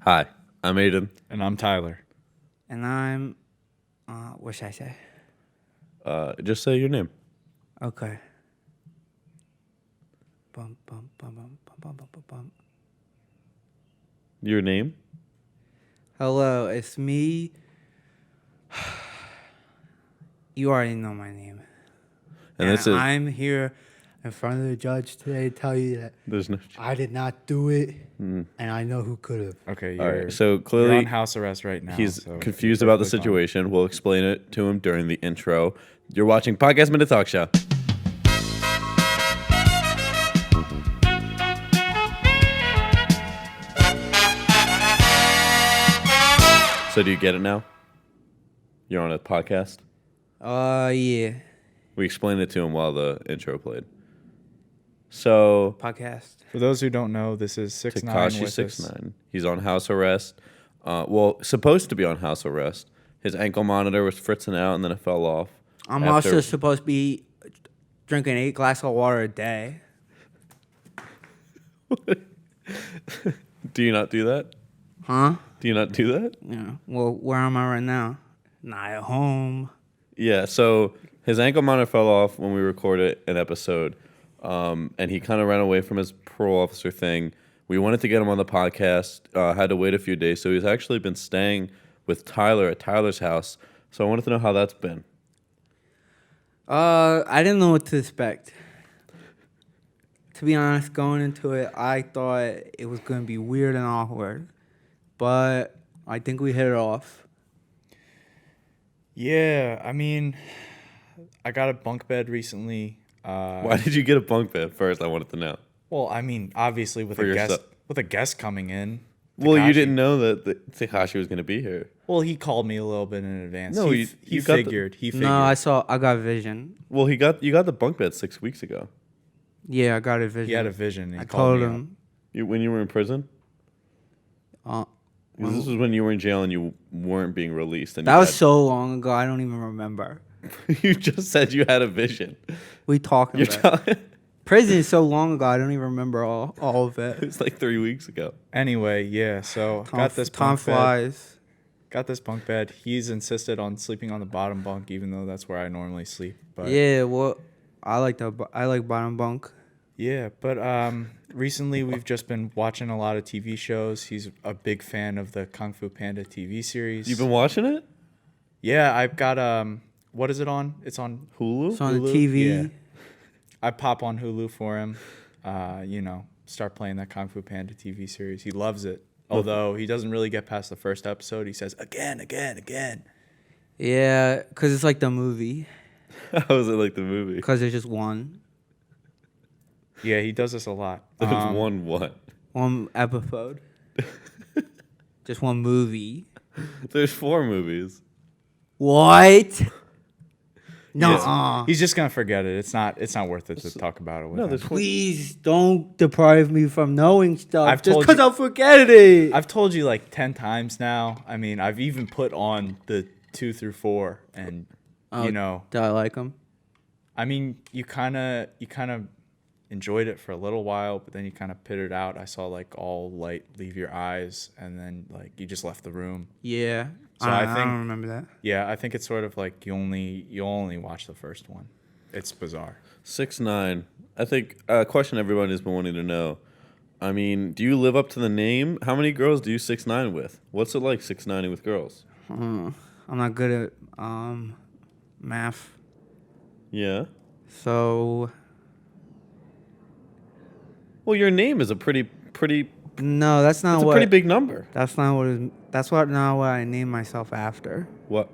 Hi, I'm Aiden. And I'm Tyler. And I'm, what should I say? Just say your name. Okay. Bum, bum, bum, bum, bum, bum, bum, bum, bum. Your name? Hello, it's me. You already know my name. And And this is I'm here in front of the judge today to tell you that there's no. I did not do it, and I know who could have. Okay, All you're, right, so you're clearly on house arrest right now. he's so confused you're about the perfectly fine. situation. We'll explain it to him during the intro. You're watching Podcast Minute Talkshow. So do you get it now? You're on a podcast? Yeah. We explained it to him while the intro played. So Podcast. For those who don't know, this is 6ix9ine Tekashi with 6ix9ine. He's on house arrest. Supposed to be on house arrest. His ankle monitor was fritzing out and then it fell off. I'm After- also supposed to be drinking 8 glasses of water a day. Do you not do that? Huh? Do you not do that? Yeah. Well, where am I right now? Not at home. Yeah, so his ankle monitor fell off when we recorded an episode, and he kind of ran away from his parole officer thing. We wanted to get him on the podcast, had to wait a few days, so he's actually been staying with Tyler at Tyler's house. So I wanted to know how that's been. I didn't know what to expect. To be honest, going into it, I thought it was going to be weird and awkward. But I think we hit it off. Yeah, I mean, I got a bunk bed recently. Why did you get a bunk bed first? I wanted to know. Well, I mean, obviously with a guest coming in. Well, you Tekashi- didn't know that Tekashi was going to be here. Well, he called me a little bit in advance. No, he you got the- figured. He figured. No, I got vision. Well, you got the bunk bed 6 weeks ago. Yeah, I got a vision. He had a vision. He I called told me him. When you were in prison? Because this was when you were in jail and you weren't being released. And That was so long ago, I don't even remember. You just said you had a vision. We talking You're about telling. prison is so long ago, I don't even remember all of It it. was like 3 weeks ago. Anyway, yeah. So got this Time bunk bed. flies. Got this bunk bed. He's insisted on sleeping on the bottom bunk, even though that's where I normally sleep. But Yeah, well, I like bottom bunk. yeah, but recently we've just been watching a lot of TV shows. He's a big fan of the Kung Fu Panda TV series. You've been watching it? Yeah, I've got what is it on? It's on Hulu? It's on the Hulu? TV. Yeah. I pop on Hulu for him. Start playing that Kung Fu Panda TV series. He loves it. Although he doesn't really get past the first episode. He says again. Yeah, because it's like the movie. How was it like the movie? Because there's just one Yeah, he does this a lot. There's one what? episode. Just one movie. There's 4 movies. What? No. He's just gonna forget it. It's not worth it to talk about it with No, him. there's 4. Please don't deprive me from knowing stuff I've just told because you- I'll forget it. I've told you like 10 times now. I mean, I've even put on the 2 through 4, and Do I like them? I mean, you kind of enjoyed it for a little while, but then you kind of pittered out. I saw like all light leave your eyes, and then like you just left the room. Yeah. So I I think- don't remember that. Yeah, I think it's sort of like you only watch the first one. It's bizarre. 6ix9ine. I think a question everyone has been wanting to know. I mean, do you live up to the name? How many girls do you 6ix9ine with? What's it like 6ix9ine with girls? I'm not good at math. Yeah. So Well, your name is a pretty no, that's not it's a what. pretty big number. That's not what. That's not what I named myself after. What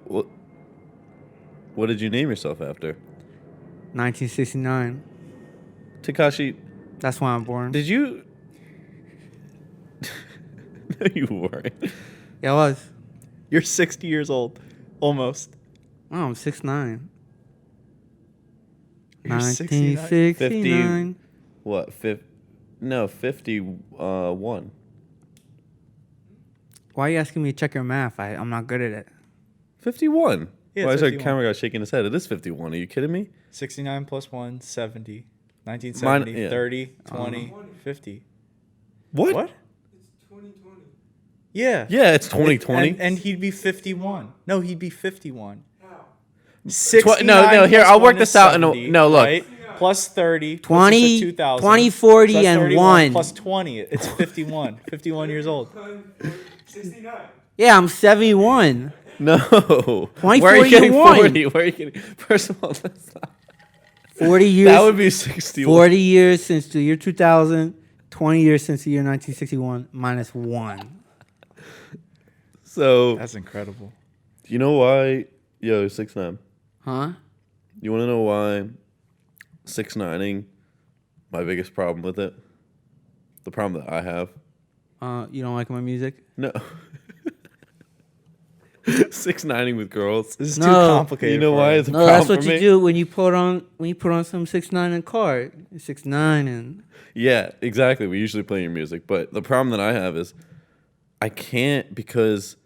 did you name yourself after? 1969. Tekashi, That's when I'm born. did you No, you weren't. Yeah, I was. You're 60 years old, almost. Oh, I'm 6'9". You're 1969. What? 51. Why are you asking me to check your math? I'm not good at it. 51. Yeah, Why is our 51. camera guy shaking his head? It is 51. Are you kidding me? 69 plus 1, 70. 1970, Mine- yeah. 30, 20, 50. What? What? It's 2020. Yeah. Yeah, it's 2020. And he'd be 51. No, he'd be 51. How? 69 no, here, plus I'll work 1 this is out in a- 70, no, look. Right? Plus 30. 20, 2000. 20, 40, Plus and 31 1. Plus 20. It's 51. 51 years old. 69. Yeah, I'm 71. No. 20, Where are 40, you getting and 1. 40? Where are you getting? First of all, that's not, 40 years. that would be 61. 40 years since the year 2000. 20 years since the year 1961 minus 1. So, That's incredible. you know why? Yo, 6ix9ine. Huh? You want to know why 6ix9ing? My biggest problem with it. The problem that I have. You don't like my music? No. 6ix9ing with girls. This is No. too complicated. You know for why us. it's a No, problem that's what for you me? do when you put on some 6ix9ine in a car. 6ix9ine and Yeah, exactly. We usually play your music, but the problem that I have is I can't because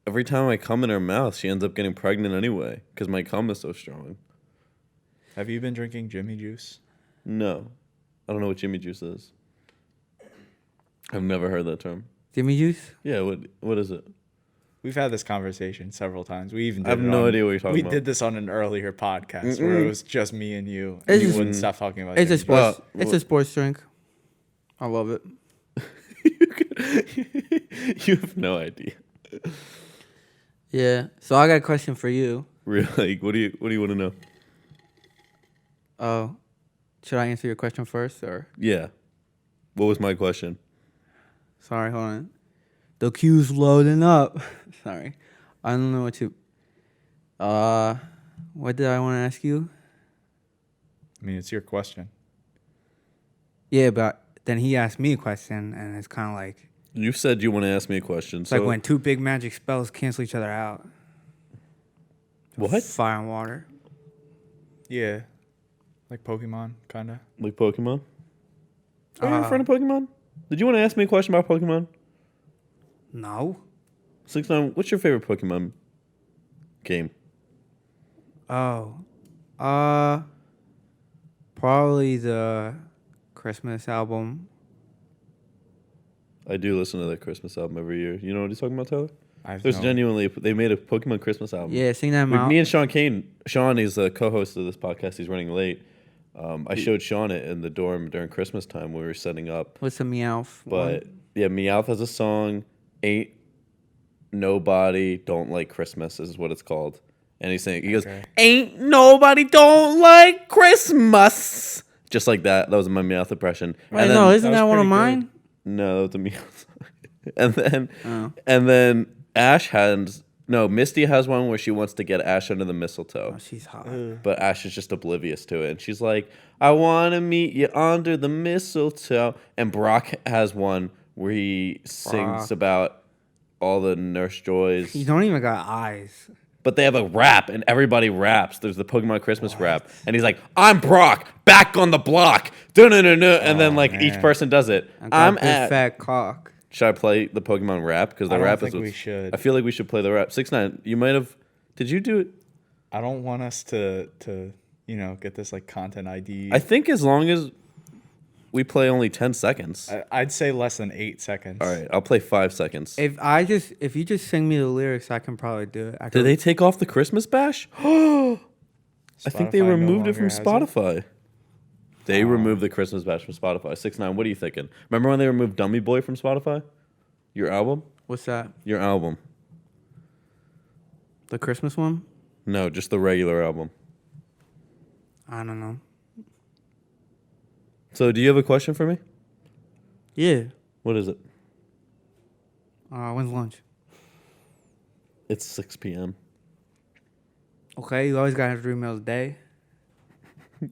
every time I come in her mouth, she ends up getting pregnant anyway because my cum is so strong. Have you been drinking Jimmy Juice? No, I don't know what Jimmy Juice is. I've never heard that term. Jimmy Juice. Yeah, what is it? We've had this conversation several times. We even did I have it no on- idea what you're talking we about. did this on an earlier podcast where it was just me and you. It's And you just- wouldn't stop talking about It's a Jimmy sports. Well, it's a sports drink. I love it. You have no idea. Yeah. So I got a question for you. Really? Like, what do you want to know? Oh, should I answer your question first or? Yeah. What was my question? Sorry, hold on. The queue's loading up. Sorry, I don't know what to. What did I want to ask you? I mean, it's your question. Yeah, but then he asked me a question, and it's kind of like You said you want to ask me a question. it's So like when two big magic spells cancel each other out. what? Fire and water. Yeah. Like Pokemon, kind of. Like Pokemon? Are you a friend of Pokemon? Did you want to ask me a question about Pokemon? No. 6ix9ine, what's your favorite Pokemon game? Oh. Probably the Christmas album. I do listen to that Christmas album every year. You know what he's talking about, Tyler? I've There's no- genuinely, they made a Pokemon Christmas album. Yeah, sing that Like, out. me and Sean Kane, Sean is the co-host of this podcast. He's running late. I showed Sean it in the dorm during Christmas time when we were setting up. What's the Meowth? But yeah, Meowth has a song, Ain't Nobody Don't Like Christmas is what it's called. And he's saying, he goes, Okay. Ain't nobody don't like Christmas. Just like that. That was my Meowth impression. Wait, And no, then- isn't that that was one of pretty good. mine? No, the Meowth song. Oh. And then Ash has, no, Misty has one where she wants to get Ash under the mistletoe. Oh, she's hot. But Ash is just oblivious to it. And she's like, I want to meet you under the mistletoe. And Brock has one where he sings Brock. about all the Nurse Joys. You don't even got eyes. But they have a rap, and everybody raps. There's the Pokemon Christmas rap. And he's like, I'm Brock, back on the block. Dun-dun-dun-dun. And then, like, each man. person does it. I got I'm a big at... fat cock. Should I play the Pokemon rap? Because the I don't rap think is we what's- should. I feel like we should play the rap. 6ix9ine, you might have... Did you do it? I don't want us to get this like content ID. I think as long as we play only 10 seconds. I'd say less than 8 seconds. All right, I'll play 5 seconds. If you just sing me the lyrics, I can probably do it. Did they take off the Christmas bash? I think they Spotify no removed it from longer has Spotify. They removed the Christmas bash from Spotify. 6ix9ine, what are you thinking? Remember when they removed Dummy Boy from Spotify? Your album? What's that? Your album. The Christmas one? No, just the regular album. I don't know. So do you have a question for me? Yeah. What is it? When's lunch? It's 6 p.m. Okay, you always gotta have 3 meals a day.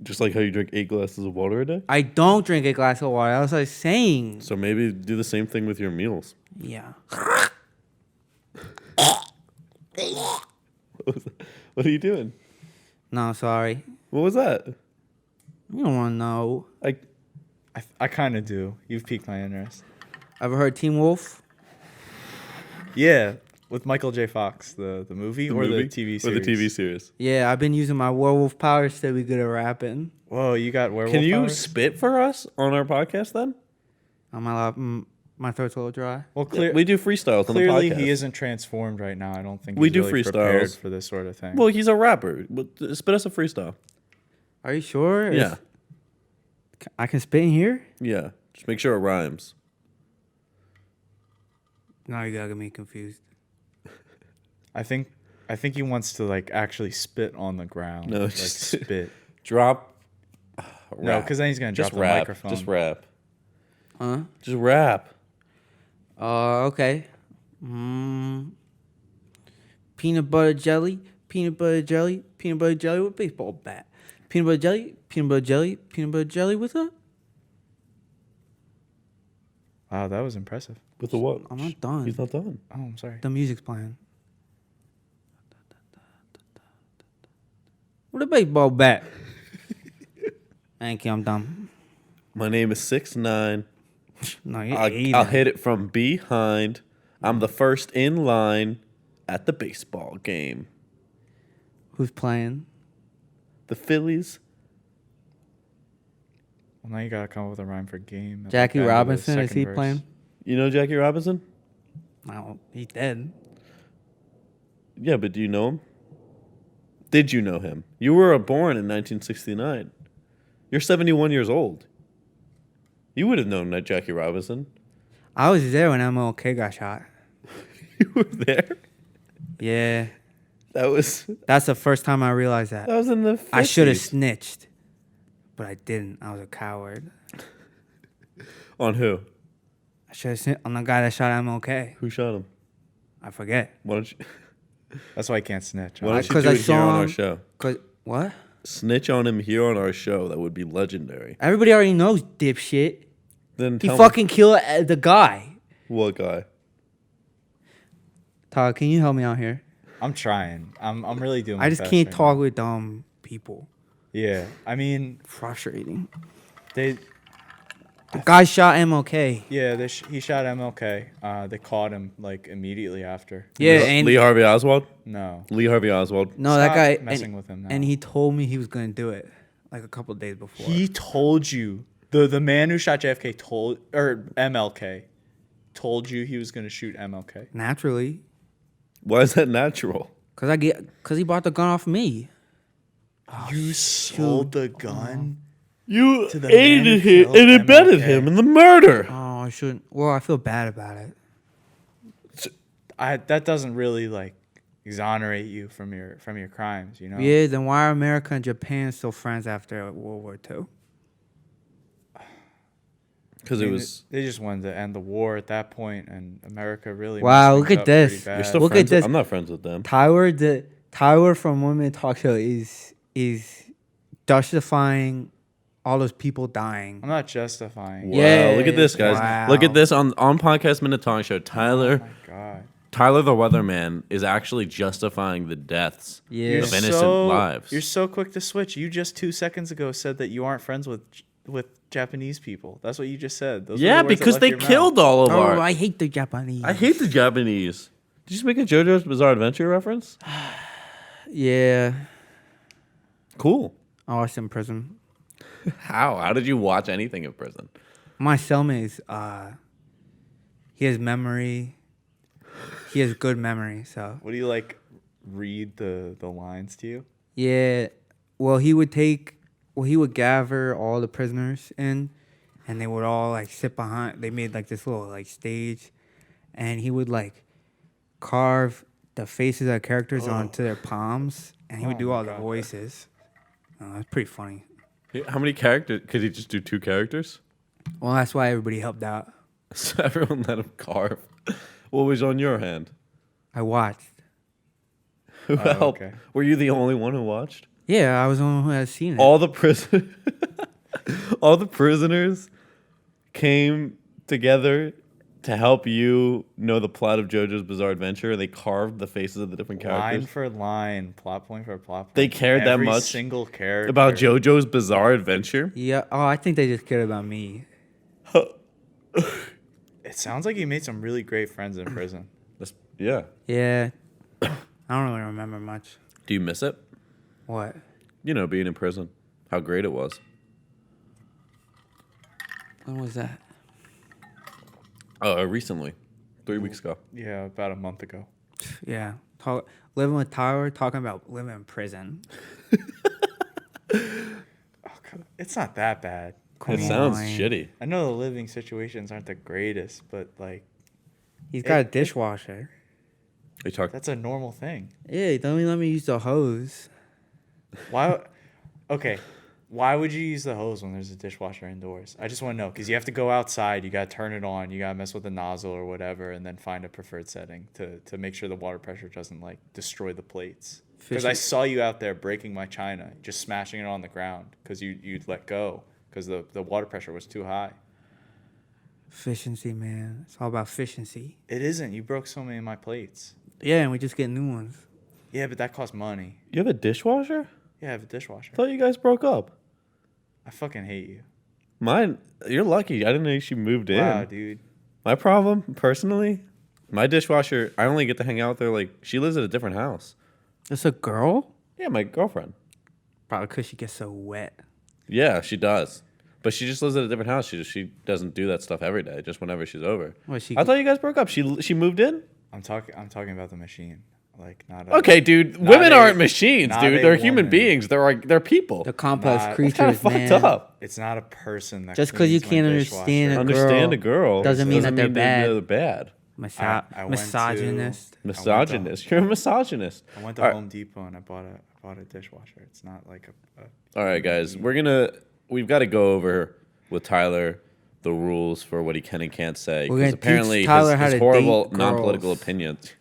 Just like how you drink 8 glasses of water a day? I don't drink a glass of water. That's what I was saying. So maybe do the same thing with your meals. Yeah. What are you doing? No, sorry. What was that? You don't wanna know. I kind of do. You've piqued my interest. Ever heard Teen Wolf? Yeah, with Michael J. Fox, the movie or movie? the TV series? Or the TV series. Yeah, I've been using my werewolf powers to be good at rapping. Whoa, you got werewolf Can you powers? spit for us on our podcast then? I'm allowed. My throat's a little dry. Well, We do freestyles on the clearly podcast. he isn't transformed right now. I don't think We he's do really prepared freestyles. for this sort of thing. Well, he's a rapper. Spit us a freestyle. Are you sure? Yeah. I can spit in here? Yeah. Just make sure it rhymes. No, you gotta get me confused. I think he wants to like actually spit on the ground. No, like just spit. Drop. No, rap. because then he's gonna drop Just the rap. microphone. Just rap. Huh? Just rap. Okay. Peanut butter jelly, peanut butter jelly, peanut butter jelly with baseball bat. Peanut butter jelly, peanut butter jelly, peanut butter jelly with a... Wow, that was impressive. With the what? I'm not done. He's not done. Oh, I'm sorry. The music's playing. With a baseball bat. Thank you, I'm done. My name is 6ix9ine. No, you're I'll hit it from behind. I'm the first in line at the baseball game. Who's playing? The Phillies. Well, now you gotta come up with a rhyme for game. Jackie At the end of the Robinson, is second he verse. playing? You know Jackie Robinson? No, he's dead. Yeah, but do you know him? Did you know him? You were born in 1969. You're 71 years old. You would have known that Jackie Robinson. I was there when MLK got shot. You were there? Yeah. That was That's the first time I realized that. in the 50s. I should have snitched, but I didn't. I was a coward. On who? I should have snitched on the guy that shot MLK. Who shot him? I forget. Why don't you, That's why I can't snitch. why don't you 'Cause do I it here saw on our him- show? Cause what? Snitch on him here on our show. That would be legendary. Everybody already knows, dipshit. Then He tell fucking killed the guy. me what guy? Todd, can you help me out here? I'm trying. I'm really doing. My I just best can't right talk now. with dumb people. Yeah, I mean, Frustrating. they. The guy shot MLK. Yeah, he shot MLK. They caught him like immediately after. Yeah, Lee, and Lee Harvey Oswald. No. Lee Harvey Oswald. no, that Stop guy messing with him now. and he told me he was gonna do it like a couple days before. He told you the man who shot JFK told or MLK told you he was gonna shoot MLK. Naturally, Why is that natural? cause he bought the gun off me. You sold the gun. You To the man who aided him killed and abetted MLK. him in the murder. Oh, I shouldn't. Well, I feel bad about it. That doesn't really like exonerate you from your crimes, you know. Yeah, then why are America and Japan still friends after World War II? Because I it mean, was. they just wanted to end the war at that point, and America really. Wow, messed look things at up pretty this. bad. You're still Look at friends. this. I'm not friends with them. Tyler from One Minute Talk Show is justifying all those people dying. I'm not justifying. Wow, Yeah, look at this, guys. wow. Look at this on Podcast Minute Talk Show. Tyler, Oh my God. Tyler the Weatherman is actually justifying the deaths Yeah. of innocent lives. You're so quick to switch. You just 2 seconds ago said that you aren't friends with Japanese people. That's what you just said. Those were Yeah, the words that because left they your mouth. killed all of Oh, our. I hate the Japanese. I hate the Japanese. Did you just make a JoJo's Bizarre Adventure reference? Yeah, Cool. I watched in prison. How? How did you watch anything in prison? My cellmate is, he has memory. He has good memory, so. What do you like? Read the lines to you? Yeah, well, he would gather all the prisoners in, and they would all, like, sit behind. They made, like, this little, like, stage, and he would, like, carve the faces of the characters onto their palms, and he would Oh do my all the God. voices. It's pretty funny. How many characters? Could he just do 2 characters? Well, that's why everybody helped out. So everyone let him carve. What was on your hand? I watched. Who helped? okay. Were you the only one who watched? Yeah, I was the one who had seen it. All the all the prisoners came together to help you know the plot of JoJo's Bizarre Adventure. They carved the faces of the different Line characters for line, plot point for plot point. They cared that Every much single character about JoJo's Bizarre Adventure. Yeah. Oh, I think they just cared about me. It sounds like you made some really great friends in prison. Yeah. Yeah. I don't really remember much. Do you miss it? What? You know, being in prison. How great it was. When was that? Recently, 3 weeks ago. Yeah, about a month ago. Yeah. Living with Tyler, talking about living in prison. Oh, God. It's not that bad. Come It sounds on. shitty. I know the living situations aren't the greatest, but like He's got a dishwasher. We talked. that's a normal thing. Yeah, don't let me use the hose. Why? Okay. Why would you use the hose when there's a dishwasher indoors? I just want to know because you have to go outside. You got to turn it on. You got to mess with the nozzle or whatever, and then find a preferred setting to make sure the water pressure doesn't like destroy the plates. Because I saw you out there breaking my china, just smashing it on the ground because you'd let go because the water pressure was too high. Efficiency, man. It's all about efficiency. It isn't. You broke so many of my plates. Yeah, and we just get new ones. Yeah, but that costs money. You have a dishwasher? Yeah, I have a dishwasher. I thought you guys broke up. I fucking hate you. Mine, you're lucky. I didn't know she moved in. Wow, dude. My problem, personally, my dishwasher, I only get to hang out with her. Like, she lives at a different house. It's a girl? Yeah, my girlfriend. Probably because she gets so wet. Yeah, she does. But she just lives at a different house. She doesn't do that stuff every day, just whenever she's over. Well, she I thought you guys broke up. She moved in? I'm talking about the machine. Like not Okay, dude. not Women a- aren't machines, not dude. a They're human woman. beings. They're people. the complex Nah, That's creatures, kind of fucked man. up. It's not a person that Just 'cause you cleans my can't dishwasher. understand Understand a girl doesn't mean that they're bad. They're bad. I went to- Misogynist. Misogynist. You're a misogynist. I went to All right. Home Depot and I bought a dishwasher. It's not like a All right, guys. We've got to go over with Tyler the rules for what he can and can't say. We're gonna Because apparently teach Tyler how his to horrible date non-political girls. opinions.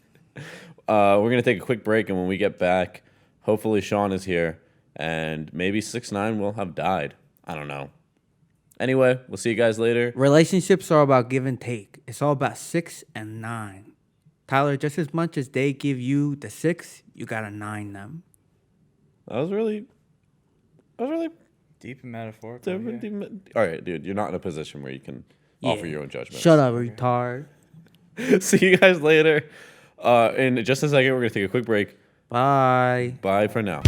We're going to take a quick break, and when we get back, hopefully Sean is here, and maybe 6ix9ine will have died. I don't know. Anyway, we'll see you guys later. Relationships are about give and take. It's all about 6 and 9. Tyler, just as much as they give you the 6, you gotta 9 them. That was really deep and metaphorical. Yeah. all right, dude. You're not in a position where you can offer your own judgment. Shut up, retard. See you guys later. In just a second, we're gonna take a quick break. Bye. Bye for now.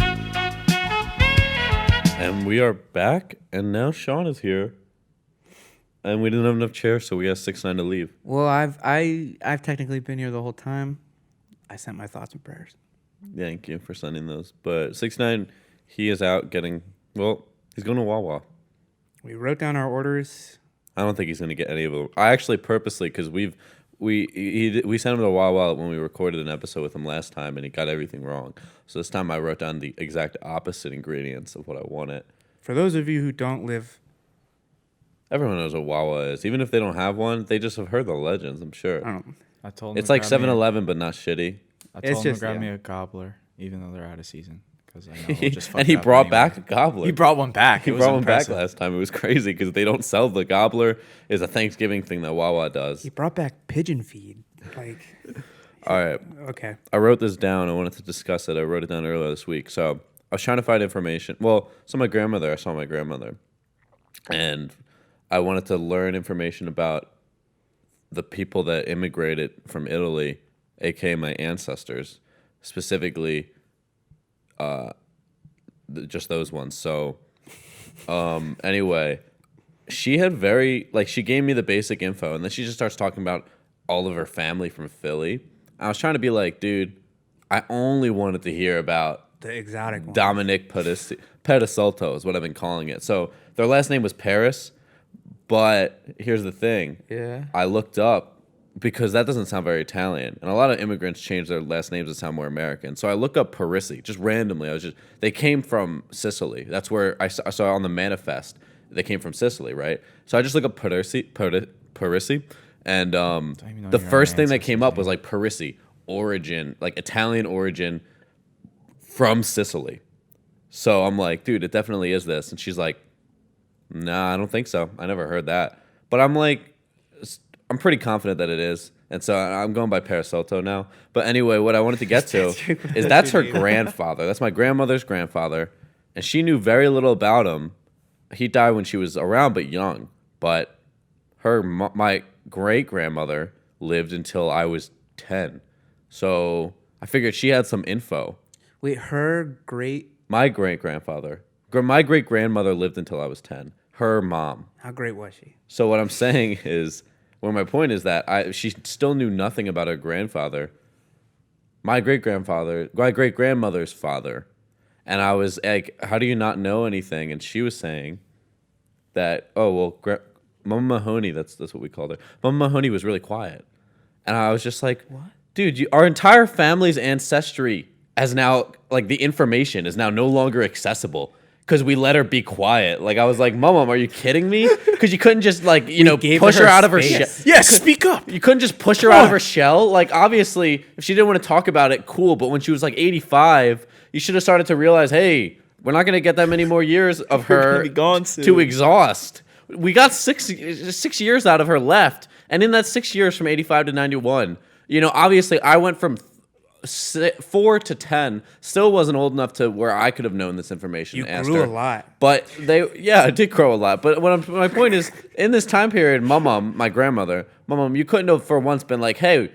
And we are back, and now Sean is here. And we didn't have enough chairs, so we asked 6ix9ine to leave. Well, I've technically been here the whole time. I sent my thoughts and prayers. Thank you for sending those. But 6ix9ine, he is out getting, he's going to Wawa. We wrote down our orders. I don't think he's going to get any of them. I actually purposely, because we sent him to Wawa when we recorded an episode with him last time, and he got everything wrong. So this time I wrote down the exact opposite ingredients of what I wanted. For those of you who don't live, Everyone knows what Wawa is. Even if they don't have one, they just have heard the legends, I'm sure. I don't know. I told him It's to like grab me 7-Eleven, but not shitty. I It's told him just- to grab yeah. me a gobbler, even though they're out of season. Because I know I'll just fuck And he it up brought anyway. back a gobbler. He brought one back. He It was brought one impressive. back last time. It was crazy because they don't sell the gobbler. It's a Thanksgiving thing that Wawa does. He brought back pigeon feed. Like, All right. okay. I wrote this down. I wanted to discuss it. I wrote it down earlier this week. So I was trying to find information. Well, I saw my grandmother. And I wanted to learn information about the people that immigrated from Italy, a.k.a. my ancestors, specifically just those ones. So anyway, she had she gave me the basic info, and then she just starts talking about all of her family from Philly. I was trying to be like, dude, I only wanted to hear about The exotic one. Dominic Pedisolto is what I've been calling it. So their last name was Paris, but here's the thing. Yeah. I looked up because that doesn't sound very Italian, and a lot of immigrants change their last names to sound more American. So I looked up Parisi just randomly. They came from Sicily. That's where I saw on the manifest. They came from Sicily, right? So I just looked up Parisi, and even know the your first own thing that came up ancestors' was like Parisi, origin, like Italian origin from Sicily. So I'm like, dude, it definitely is this. And she's like, nah, I don't think so. I never heard that. But I'm like, I'm pretty confident that it is. And so I'm going by Parasoto now. But anyway, what I wanted to get to is that's her grandfather. That's my grandmother's grandfather. And she knew very little about him. He died when she was around but young. But my great-grandmother lived until I was 10. So I figured she had some info. Wait, her great. My great-grandfather. My great-grandmother lived until I was 10. Her mom. How great was she? So what I'm saying is Well, my point is that she still knew nothing about her grandfather, my great-grandmother's father. And I was like, how do you not know anything? And she was saying that, Mama Mahoney, that's what we called her. Mama Mahoney was really quiet. And I was just like, what? Dude, our entire family's ancestry has now, like, the information is now no longer accessible because we let her be quiet. Like, I was like, Mom, are you kidding me? Because you couldn't just, like, push her out of her shell. Yeah, speak up. You couldn't just push her out of her shell. Like, obviously, if she didn't want to talk about it, cool. But when she was, like, 85, you should have started to realize, hey, we're not going to get that many more years of her be gone soon. to exhaust. We got 6 years out of her left. And in that 6 years from 85 to 91, obviously I went from 4 to 10, still wasn't old enough to where I could have known this information. You grew a lot. But I did grow a lot. But my point is, in this time period, my grandmother, you couldn't have for once been like, hey,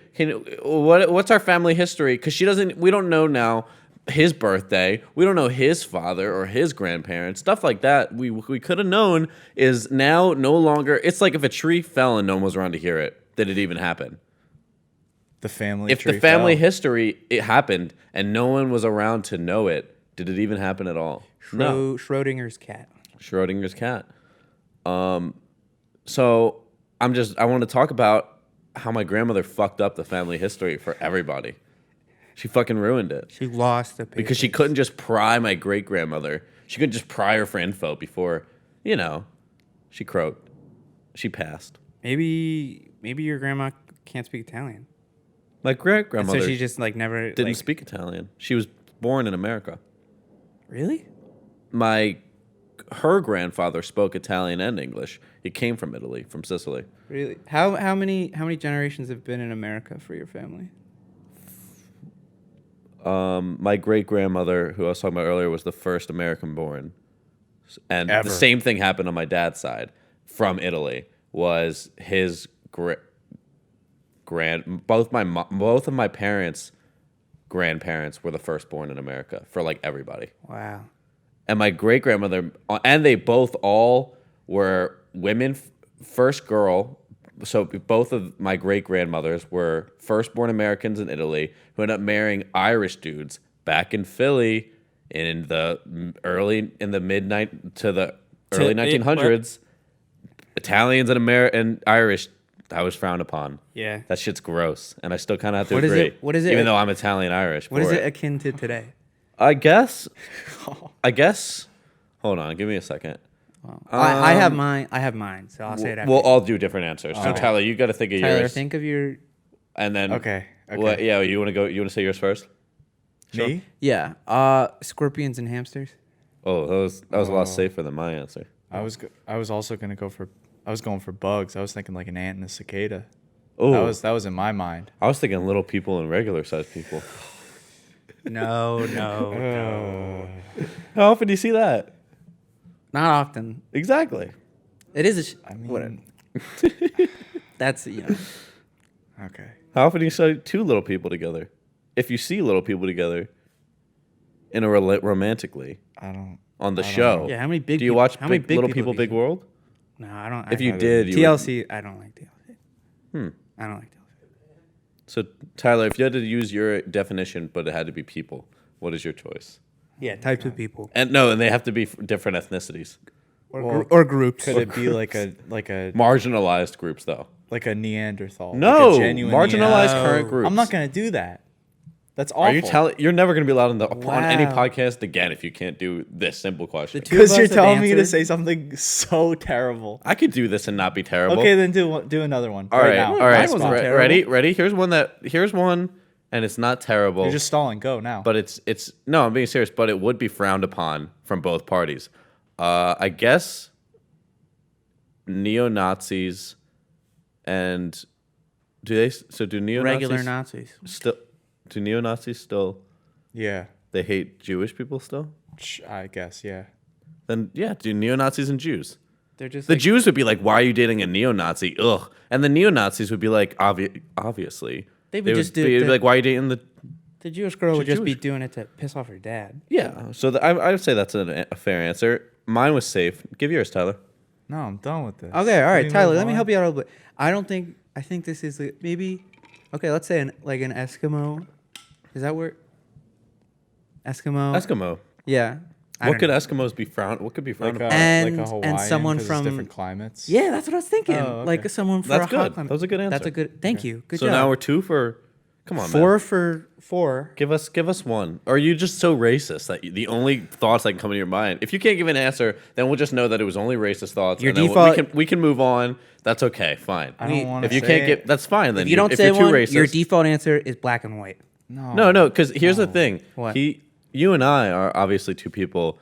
what's our family history? Because we don't know now his birthday. We don't know his father or his grandparents. Stuff like that we could have known is now no longer. It's like if a tree fell and no one was around to hear it. Did it even happen? The family If tree the family fell. history, it happened and no one was around to know it, did it even happen at all? No. Schrodinger's cat. Schrodinger's cat. So I want to talk about how my grandmother fucked up the family history for everybody. She fucking ruined it. She lost the papers. Because she couldn't just pry my great-grandmother. She couldn't just pry her for info before, she croaked. She passed. Maybe your grandma can't speak Italian. My great-grandmother So she just never didn't speak Italian. She was born in America. Really? Her grandfather spoke Italian and English. He came from Italy, from Sicily. Really? How many generations have been in America for your family? My great-grandmother, who I was talking about earlier, was the first American-born. And Ever. the same thing happened on my dad's side from Italy. Was his both of my parents' grandparents were the firstborn in America for like everybody. Wow. And my great-grandmother, and they both all were women, first girl. So both of my great-grandmothers were firstborn Americans in Italy who ended up marrying Irish dudes back in Philly in the early 1900s. Italians and Irish, that was frowned upon. Yeah. That shit's gross, and I still kind of have to What is agree. it- what is it- Even though I'm Italian-Irish. What is it akin to today? I guess. Hold on, give me a second. I have mine. So I'll say it after. We'll all do different answers. So Okay. Tyler, you got to think of Tyler, yours, think of your. and then Okay. you want to go? You want to say yours first? Me? Yeah. Scorpions and hamsters. Oh, that was a lot safer than my answer. I was also gonna go for. I was going for bugs. I was thinking like an ant and a cicada. Oh, That was in my mind. I was thinking little people and regular sized people. No. How often do you see that? Not often. Exactly. It is I mean, whatever. That's okay. How often do you see two little people together? If you see little people together in a romantically I don't. on the I don't show, know. Yeah, how many big do you peop- watch how many big, big Little people People, do Big you- World? No, I don't. If you haven't. did, you would, TLC, I don't like TLC. I don't like TLC. So Tyler, if you had to use your definition, but it had to be people, what is your choice? Yeah, types of people And they have to be different ethnicities, or groups. Could it be like a marginalized groups though. like a Neanderthal? No, like a genuine marginalized No. current groups. I'm not gonna do that. That's awful. Are you telling? You're never going to be allowed on any Wow. podcast again if you can't do this simple question. two of Because you're us have telling me to answered. say something so terrible. I could do this and not be terrible. Okay, then do another one. All right, now. all right. Mine wasn't terrible. Ready? Here's one, and it's not terrible. You're just stalling. Go now. but it's no, I'm being serious. But it would be frowned upon from both parties. I guess neo-Nazis and do neo-Nazis Regular Nazis. still do neo-Nazis still yeah, they hate Jewish people still? I guess. Yeah. Then yeah, do neo-Nazis and Jews. They're just The like, Jews would be like, "Why are you dating a neo-Nazi?" Ugh, and the neo-Nazis would be like, "Obviously." They would just do be the- like, "Why are you dating the?" the Jewish girl would just be Jewish. doing it to piss off her dad. Yeah, so I would say that's a fair answer. Mine was safe. Give yours, Tyler. No, I'm done with this. Okay, all Can right, we Tyler. move Let me on? help you out a little bit. I think this is maybe. Okay, let's say an Eskimo. Is that where? Eskimo. Eskimo. Yeah. I What don't could know. Eskimos be frowned? What could be frowned Like upon? And Hawaiian, someone 'cause it's from- different climates. Yeah, that's what I was thinking. Oh, Like okay. someone for That's a hot good. climate. That was a good That's answer. a good. Thank you. Good So job. now we're 2 for. Come on, four man. for 4. Give us one. Or are you just so racist that the only thoughts that can come to your mind? If you can't give an answer, then we'll just know that it was only racist thoughts. Your and then default- we can move on. That's okay. Fine. I don't want to If you can't get, that's fine. Then If you don't if say you're too one, racist, your default answer is black and white. No, because here's the thing. What? You and I are obviously 2 people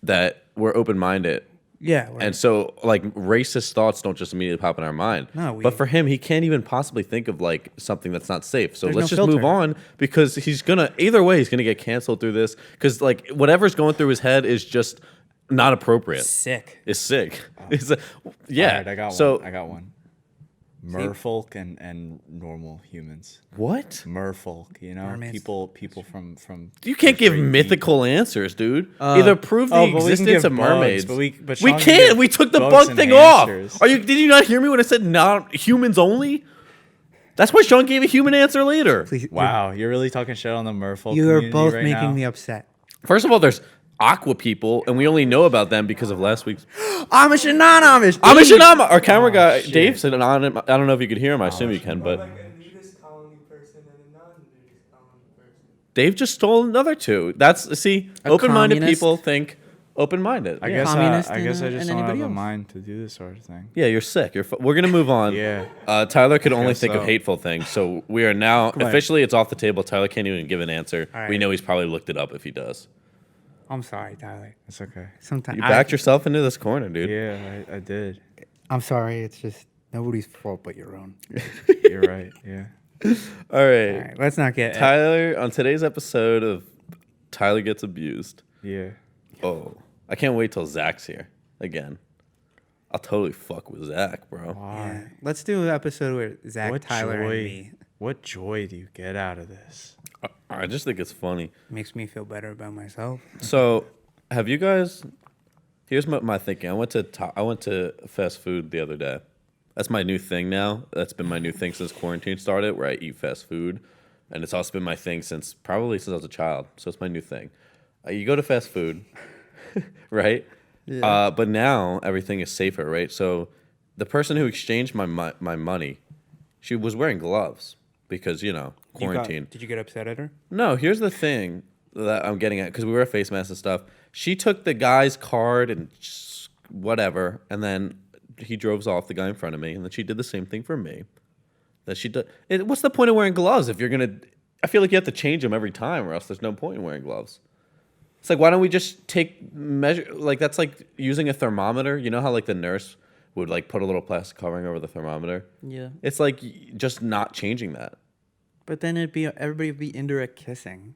that were open-minded. Yeah. And so, like, racist thoughts don't just immediately pop in our mind. No, but for him, he can't even possibly think of, like, something that's not safe. So There's let's no just move filter. on because he's going to, either way, he's going to get canceled through this because, like, whatever's going through his head is just not appropriate. Sick. It's sick. It's yeah. All right, I got so, one. I got one. Merfolk and normal humans. what? Merfolk, you know, Mermaids. people from. You can't give great mythical answers, dude. Either prove the but we can existence give of bugs, mermaids. but we we Sean can can't. give We took the bugs bug and thing off. hamsters. Did you not hear me when I said not humans only? That's why Sean gave a human answer later. Please. Wow, you're really talking shit on the merfolk. You are community both right making now? me upset. First of all, there's aqua people, and we only know about them because of last week's Amish and non-Amish. Amish and Amma. Our camera guy, shit. Dave, said on him. I don't know if you could hear him. I assume you can, but Like a nudist colony person and a non-nudist colony person. Dave just stole another 2. That's see, A open-minded communist? people think open-minded. I Yeah. guess Communist I guess I and just don't have anybody a else. mind to do this sort of thing. Yeah, you're sick. We're gonna move on. Yeah. Tyler could only guess think of so. hateful things, so we are now on. officially it's off the table. Tyler can't even give an answer. All We right. know he's probably looked it up if he does. I'm sorry, Tyler. It's okay. Sometimes You backed yourself into this corner, dude. Yeah, I did. I'm sorry. It's just nobody's fault but your own. You're right. Yeah. All right. All right, let's not get. Tyler, on today's episode of Tyler Gets Abused. Yeah. Oh, I can't wait till Zach's here again. I'll totally fuck with Zach, bro. Yeah. Why? Let's do an episode where Zach, What Tyler, joy? and me What joy do you get out of this? I just think it's funny. makes me feel better about myself. So, have you guys? Here's my thinking. I went to fast food the other day. That's my new thing now. That's been my new thing since quarantine started, where I eat fast food, and it's also been my thing since I was a child. So it's my new thing. You go to fast food, right? Yeah. But now everything is safer, right? So the person who exchanged my money, she was wearing gloves because quarantine. Did you get upset at her? No, here's the thing that I'm getting at because we wear face masks and stuff. She took the guy's card and whatever, and then he drove off, the guy in front of me, and then she did the same thing for me. That she did. What's the point of wearing gloves if you're gonna? I feel like you have to change them every time, or else there's no point in wearing gloves. It's like, why don't we just take measure? Like that's like using a thermometer. You know how like the nurse would like put a little plastic covering over the thermometer. Yeah. It's like just not changing that. But then everybody would be indirect kissing.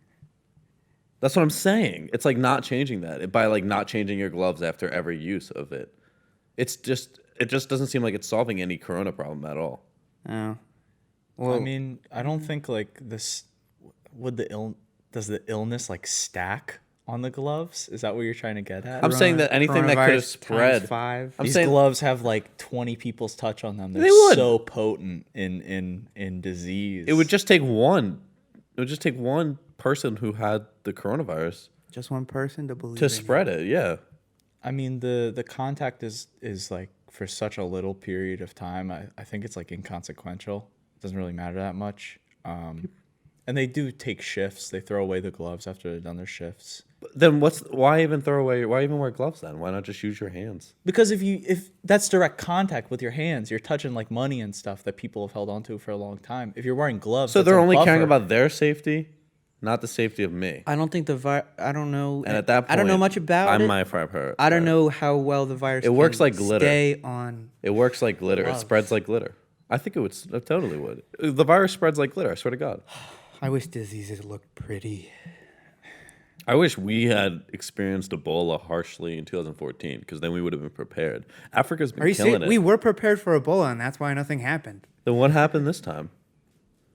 That's what I'm saying. It's like not changing that by like not changing your gloves after every use of it. It just doesn't seem like it's solving any corona problem at all. Oh. Well, I mean, I don't think like this. Does the illness like stack on the gloves? Is that what you're trying to get at? I'm saying that anything that could have coronavirus spread. times 5. I'm These saying gloves have like 20 people's touch on them. They're They would. so potent in disease. it would just take one. It would just take one person who had the coronavirus Just one person to believe to in spread it. Yeah. I mean, the contact is like for such a little period of time. I think it's like inconsequential. It doesn't really matter that much. And they do take shifts. They throw away the gloves after they've done their shifts. Then why even throw away? Why even wear gloves then? Why not just use your hands? Because if that's direct contact with your hands, you're touching like money and stuff that people have held onto for a long time. If you're wearing gloves, So that's they're a only caring buffer. about their safety, not the safety of me. I don't think I don't know. And at that point, I don't know much about I it. might have heard. I don't know how well the virus. It works can like glitter. Stay on. It works like glitter. It spreads like glitter. I think it would. It totally would. The virus spreads like glitter. I swear to God. I wish diseases looked pretty. I wish we had experienced Ebola harshly in 2014 because then we would have been prepared. Africa's been Are you killing serious? it. We were prepared for Ebola, and that's why nothing happened. Then what happened this time?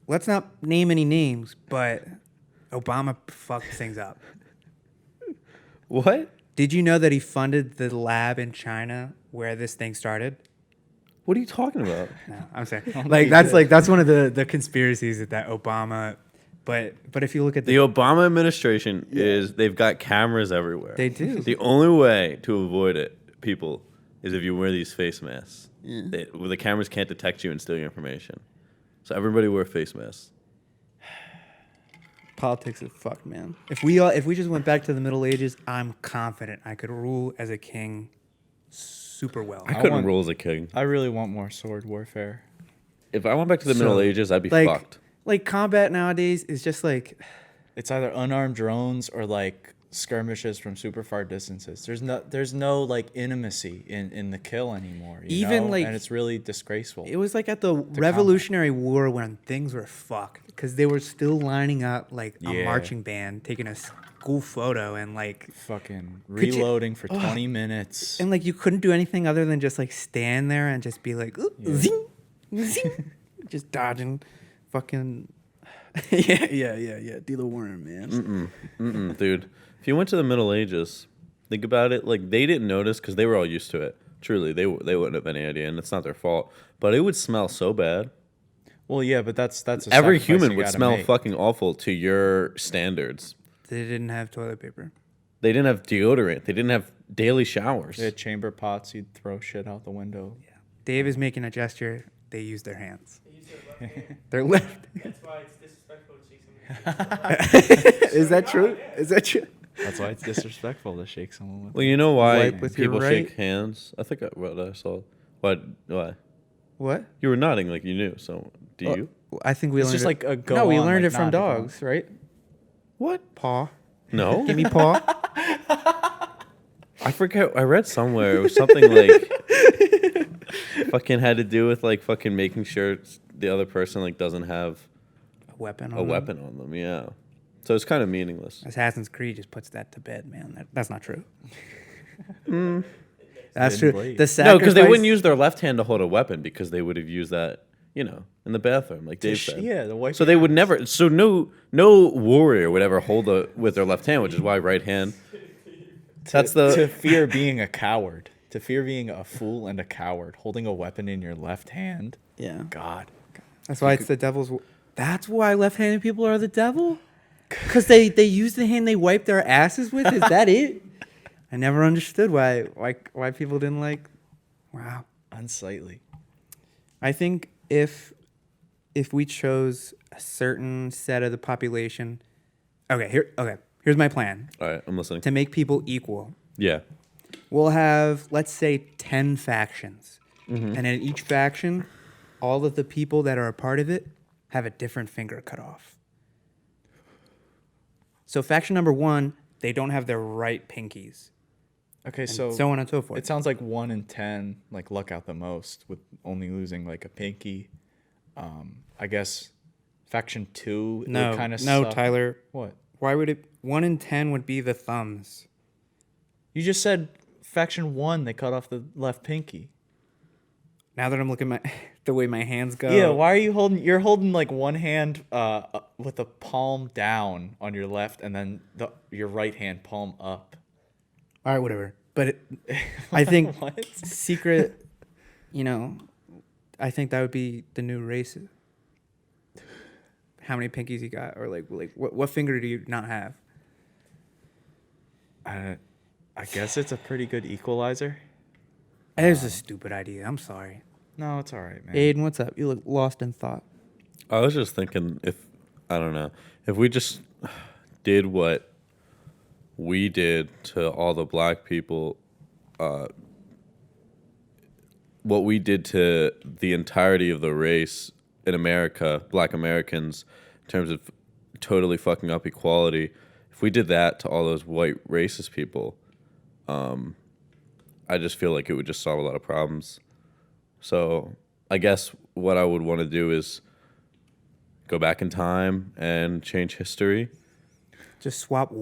Let's not name any names, but Obama fucked things up. What? Did you know that he funded the lab in China where this thing started? What are you talking about? No, I'm sorry. he That's one of the conspiracies that Obama. But if you look at The Obama administration they've got cameras everywhere. They do. The only way to avoid it, people, is if you wear these face masks. The cameras can't detect you and steal your information. So everybody wear face masks. politics is fucked, man. If we just went back to the Middle Ages, I'm confident I could rule as a king super well. I couldn't want- rule as a king. I really want more sword warfare. If I went back to the Middle Ages, I'd be fucked. Like combat nowadays is just like It's either unarmed drones or like skirmishes from super far distances. There's no like intimacy in the kill anymore. Even, know? like, and it's really disgraceful. it was like at the Revolutionary War when things were fucked because they were still lining up like a Yeah. marching band, taking a school photo and like Fucking Could you- reloading for 20 minutes. and like you couldn't do anything other than just like stand there and just be like zing, zing, just dodging, fucking yeah. Dealer worm, man. Dude, if you went to the Middle Ages, think about it. Like they didn't notice because they were all used to it. Truly, they wouldn't have any idea, and it's not their fault. But it would smell so bad. Well, yeah, but that's a Every sacrifice human you would gotta smell make. fucking awful to your standards. They didn't have toilet paper. They didn't have deodorant. They didn't have daily showers. They had chamber pots. You'd throw shit out the window. Dave is making a gesture. They use their hands. They use their left hand. Their left. That's why it's disrespectful to shake someone. Is that true? Is that true? That's why it's disrespectful to shake someone with. Well, you know why Wipe with your people right. shake hands? I think what I saw. Why? What? You were nodding like you knew. So do you? I think we It's learned just it. like a go No, we on, learned like, it from nod if you want. dogs, right? What? Paw. No. Give me paw. I forget. I read somewhere it was something like fucking had to do with like fucking making sure the other person like doesn't have A weapon. a weapon on them. Yeah. So it's kind of meaningless. Assassin's Creed just puts that to bed, man. That's not true. Mm. That's Hidden true. blade. The No, sacrifice. because they wouldn't use their left hand to hold a weapon because they would have used that, in the bathroom, like Dave said. Yeah, the wipe So your they would hands. never. So no warrior would ever hold with their left hand, which is why right hand. That's to the. fear being a coward, to fear being a fool and a coward, holding a weapon in your left hand. Yeah. God, That's why it's the devil's. That's why left-handed people are the devil. Because they use the hand they wipe their asses with. Is that it? I never understood why people didn't like. Wow. unsightly. I think if we chose a certain set of the population, here's my plan All right, I'm listening. to make people equal. Yeah. We'll have, let's say, 10 factions, and in each faction, all of the people that are a part of it have a different finger cut off. So faction number 1, they don't have their right pinkies, Okay, and so so on and so forth. it sounds like 1 in 10 like luck out the most with only losing like a pinky. I guess faction 2 no, kind of no, Tyler. What? Why would it? 1 in 10 would be the thumbs. You just said faction 1 they cut off the left pinky. Now that I'm looking at the way my hands go. Yeah, why are you holding? You're holding like one hand with the palm down on your left, and then your right hand palm up. All right, whatever. But I think What? secret, I think that would be the new race. How many pinkies you got, or like what finger do you not have? I guess it's a pretty good equalizer. That was a stupid idea. I'm sorry. No, it's all right, man. Aiden, what's up? You look lost in thought. I was just thinking if we just did what we did to all the black people, what we did to the entirety of the race in America, black Americans, in terms of totally fucking up equality, if we did that to all those white racist people, I just feel like it would just solve a lot of problems. So I guess what I would want to do is go back in time and change history. Just swap two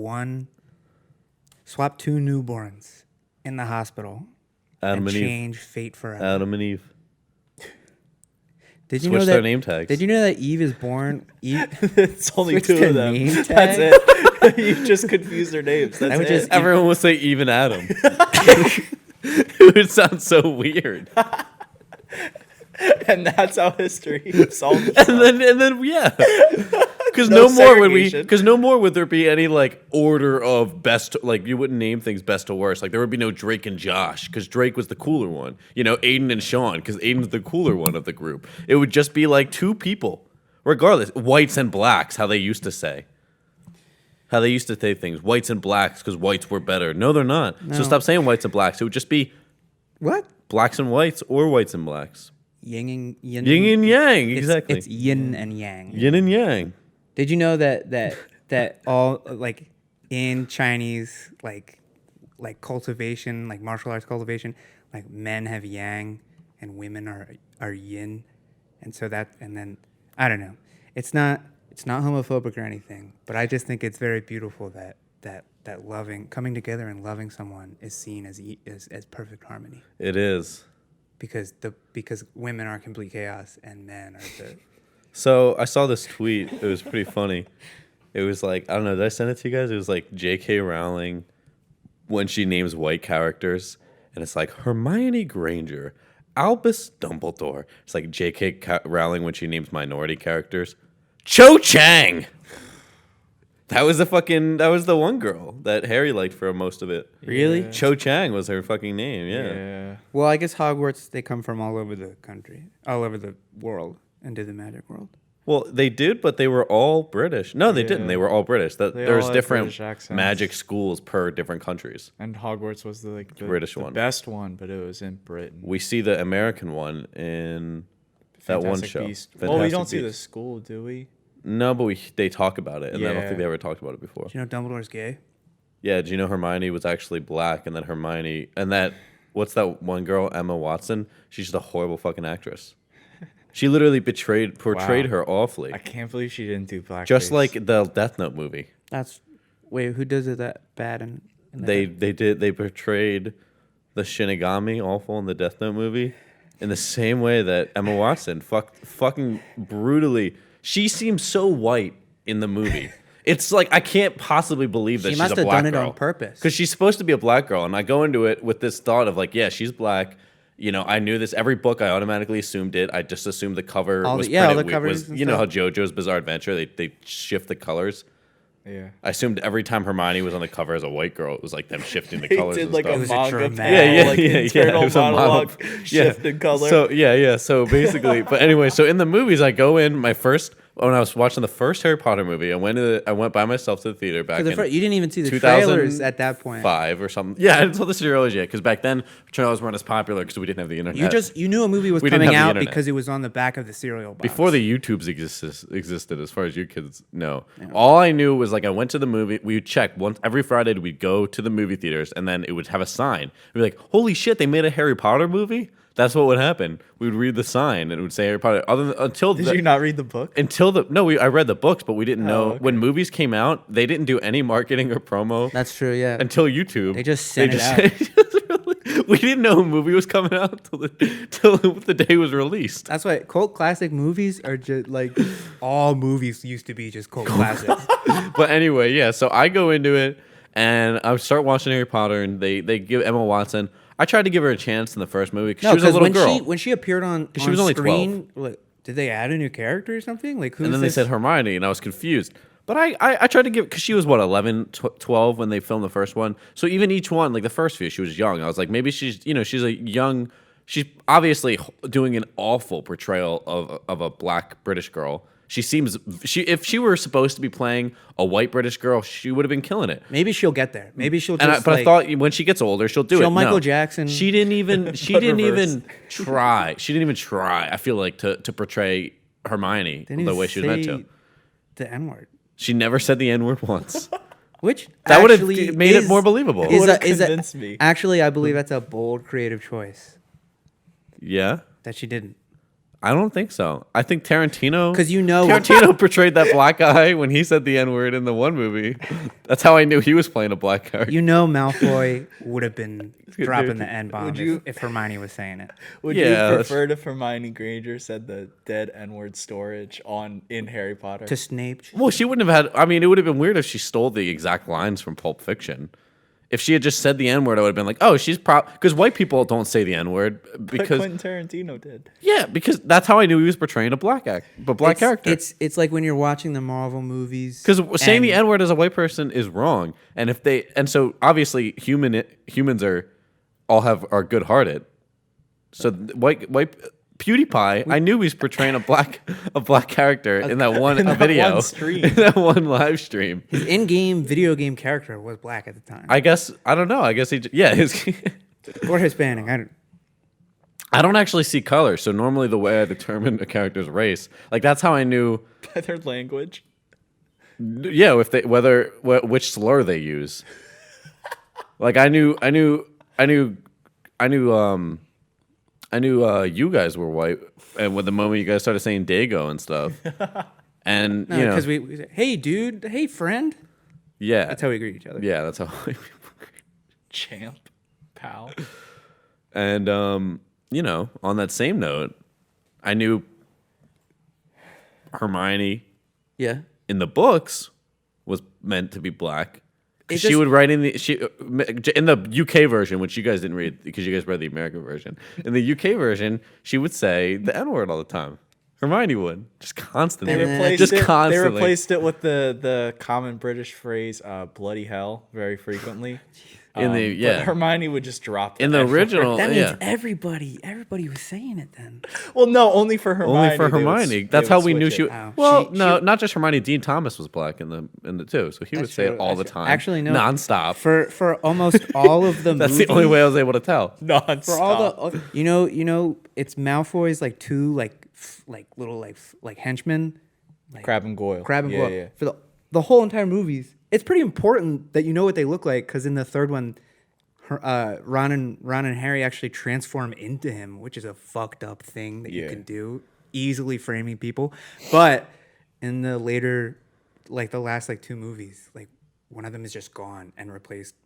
newborns in the hospital Adam and and Eve. change fate forever. Adam and Eve. Did you Switch know their that? name tags. Did you know that Eve is born? Eve, It's only Switch two their of them. name That's tag? it. You just confused their names. That's would it. just- Everyone will say even Adam. It would sound so weird. And that's how history solved itself. And then yeah. Because No no more would there be any like order of best, like you wouldn't name things best to worst. Like there would be no Drake and Josh because Drake was the cooler one. You know, Aiden and Sean because Aiden's the cooler one of the group. It would just be like two people, regardless. Whites and blacks, how they used to say. How they used to say things. Whites and blacks because whites were better. No, they're not. So No. stop saying whites and blacks. It would just be what? blacks and whites or whites and blacks. Yin and yin. Yin and yang, It's- exactly. It's yin and yang. Yin and yang. Did you know that all like in Chinese like cultivation, like martial arts cultivation, like men have yang and women are yin, and so that and then I don't know. It's not homophobic or anything, but I just think it's very beautiful that loving, coming together and loving someone is seen as perfect harmony It is. because women are complete chaos and men are the. So I saw this tweet. It was pretty funny. It was like, I don't know, did I send it to you guys? It was like J.K. Rowling when she names white characters. And it's like Hermione Granger, Albus Dumbledore. It's like J.K. Rowling when she names minority characters. Cho Chang! That was the one girl that Harry liked for most of it. Really? Yeah. Cho Chang was her fucking name, yeah. Yeah. Well, I guess Hogwarts, they come from all over the country, all over the world, into the magic world. Well, they did, but they were all British. No, they Yeah. didn't. They were all British. They There's all had different British accents. magic schools per different countries. And Hogwarts was the British the one. best one, but it was in Britain. We see the American one in that one Fantastic show. Beasts. Fantastic Well, we don't see the Beasts. school, do we? No, but they talk about it, and I don't Yeah. think they ever talked about it before. Do you know Dumbledore's gay? Yeah, do you know Hermione was actually black, and then Hermione, and that, what's that one girl, Emma Watson? She's just a horrible fucking actress. She literally portrayed Wow. her awfully. I can't believe she didn't do blackface. Just like the Death Note movie. Wait, who does it that bad? In They portrayed the Shinigami awful in the Death Note movie in the same way that Emma Watson fucking brutally. She seems so white in the movie. It's like I can't possibly believe that She she's must a have black done it girl. on purpose. Because she's supposed to be a black girl, and I go into it with this thought of like, yeah, she's black. You know, I knew this. Every book, I automatically assumed it. I just assumed the cover All was the- yeah, all printed the covers was and you know how stuff. JoJo's Bizarre Adventure they shift the colors. yeah. I assumed every time Hermione was on the cover as a white girl, it was like them shifting the They colors. did and like stuff. a was a manga dramatic- panel, like yeah, internal it was a monologue, monologue. shifted color. So yeah. So basically, but anyway, so in the movies, I go in when I was watching the first Harry Potter movie. I went by myself to the theater back in you didn't even see the 2005 trailers at that point. or something. Yeah, I didn't tell the trailers yet because back then trailers weren't as popular because we didn't have the internet. You knew a movie was We didn't coming have the out internet. because it was on the back of the cereal box. Before the YouTubes existed, as far as you kids know. All I knew was like I went to the movie. We would check once every Friday. We'd go to the movie theaters, and then it would have a sign. We'd be like, "Holy shit! They made a Harry Potter movie." That's what would happen. We would read the sign, and it would say Harry Potter. Did you not read the book? I read the books, but we didn't know okay. when movies came out. They didn't do any marketing or promo That's true, yeah. until YouTube. They just sent it out. We didn't know a movie was coming out till the day it was released. That's why cult classic movies are just like all movies used to be just cult classics. But anyway, yeah. So I go into it and I start watching Harry Potter, and they give Emma Watson. I tried to give her a chance in the first movie because she was a little girl. when she appeared on she was only screen, like, did they add a new character or something? Like who's And then they this? said Hermione, and I was confused. But I tried to give, because she was, 11, 12 when they filmed the first one. So even each one, like the first few, she was young. I was like, maybe she's obviously doing an awful portrayal of a black British girl. If she were supposed to be playing a white British girl, she would have been killing it. Maybe she'll get there. Maybe she'll But just I thought when she gets older, she'll do it. she'll Michael No. Jackson. She didn't even try. She didn't even try. I feel like to portray Hermione didn't the even way she was meant say to. the N word. She never said the N word once. Which That would have actually made it is- more believable. Is Would've a- convinced me. Actually, I believe that's a bold creative choice Yeah. that she didn't. I don't think so. I think Tarantino, Because you know, Tarantino portrayed that black guy when he said the N-word in the one movie. That's how I knew he was playing a black character. you know, Malfoy would have been Dude, dropping the N bomb would you- if Hermione was saying it. Would Yeah, you that's- prefer if Hermione Granger said the dead N-word storage in Harry Potter? To Snape. Well, she wouldn't have had. I mean, it would have been weird if she stole the exact lines from Pulp Fiction. If she had just said the N-word, I would have been like, oh, she's because white people don't say the N-word But because Quentin Tarantino did. yeah, because that's how I knew he was portraying a black character. It's like when you're watching the Marvel movies. Because saying the and- N-word as a white person is wrong, and so obviously humans are good-hearted. So white PewDiePie, I knew he was portraying a black character in that one video, one stream. in that one live stream. his in-game video game character was black at the time, I guess I don't know. I guess his. or Hispanic. I don't. I don't actually see color, so normally the way I determine a character's race, like that's how I knew. By their language. Yeah, if which slur they use. Like I knew you guys were white, and with the moment you guys started saying Dago and stuff, and No, you know, because we say, hey, dude, hey, friend. yeah, That's how we greet each other. yeah, that's how. Champ. Pal. And you know, on that same note, I knew Hermione Yeah. in the books was meant to be black. 'Cause It she just- would write in the UK version, which you guys didn't read because you guys read the American version. In the UK version, she would say the N-word all the time. Hermione would just constantly, They replaced just it. They constantly. replaced it with the common British phrase "bloody hell" very frequently. In the- yeah. But Hermione would just drop in the N-word. original. That means yeah. everybody was saying it then. Well, no, only for Hermione. Only for they would Hermione. s- That's they how would we knew switch she. it. Oh. Well, She- no, not just Hermione. Dean Thomas was black in the too, so he would That's say it true. all the That's- time. Actually, no. nonstop. For almost all of the That's movies, the only way I was able to tell. Non-stop. for all the you know it's Malfoy's like two like little like henchmen, like Crab and Goyle. Crab and yeah, Goyle. Yeah. For the whole entire movies. It's pretty important that you know what they look like because in the third one, Ron and Harry actually transform into him, which is a fucked up thing that you Yeah. can do, easily framing people. But in the later, like the last like two movies, like one of them is just gone and replaced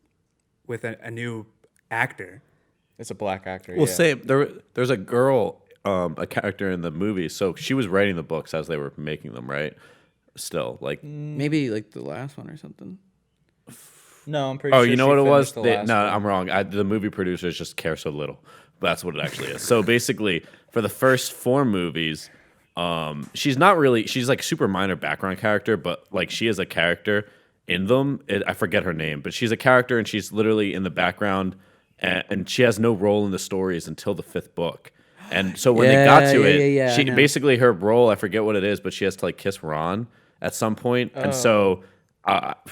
with a new actor. It's a black actor. Well, yeah. same. There's a girl, a character in the movie. So she was writing the books as they were making them, right? Still, like, Maybe like the last one or something. No, I'm pretty oh, sure. you know she what it was? finished the last No, one. I'm wrong. The movie producers just care so little. That's what it actually is. So basically, for the first four movies, she's not really. She's like super minor background character, but like she is a character in them. I forget her name, but she's a character, and she's literally in the background, and she has no role in the stories until the fifth book. And so when they got to it, I she know. basically her role, I forget what it is, but she has to like kiss Ron at some point. And so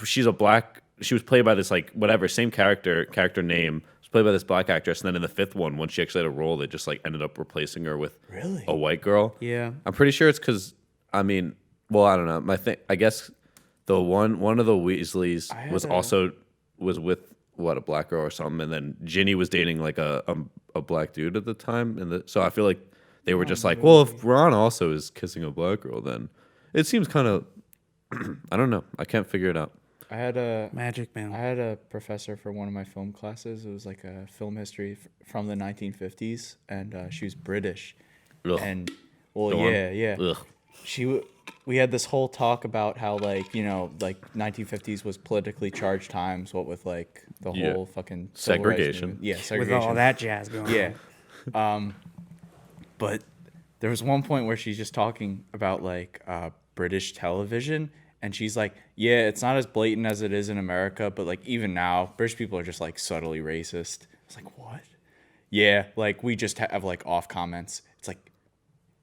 she's a black. She was played by this like whatever same character name. Was played by this black actress, and then in the fifth one, when she actually had a role, they just like ended up replacing her with Really? a white girl. Yeah. I'm pretty sure it's because I mean, well, I don't know. I guess the one of the Weasleys I had was with what, a black girl or something, and then Ginny was dating like a black dude at the time, and so I feel like they were just like, well, if Ron also is kissing a black girl, then it seems kind of I don't know. I can't figure it out. I had a Magic man. I had a professor for one of my film classes. It was like a film history from the 1950s, and she was British. Ugh. And well, Go on. yeah. Ugh. We had this whole talk about how like 1950s was politically charged times. What with like the Yeah. whole fucking civil rights Segregation. movement. Yeah, With segregation. all that jazz going Yeah. on. But there was one point where she's just talking about like British television, and she's like, yeah, it's not as blatant as it is in America, but like even now, British people are just like subtly racist. I was like, what? Yeah, like we just have like off comments. It's like,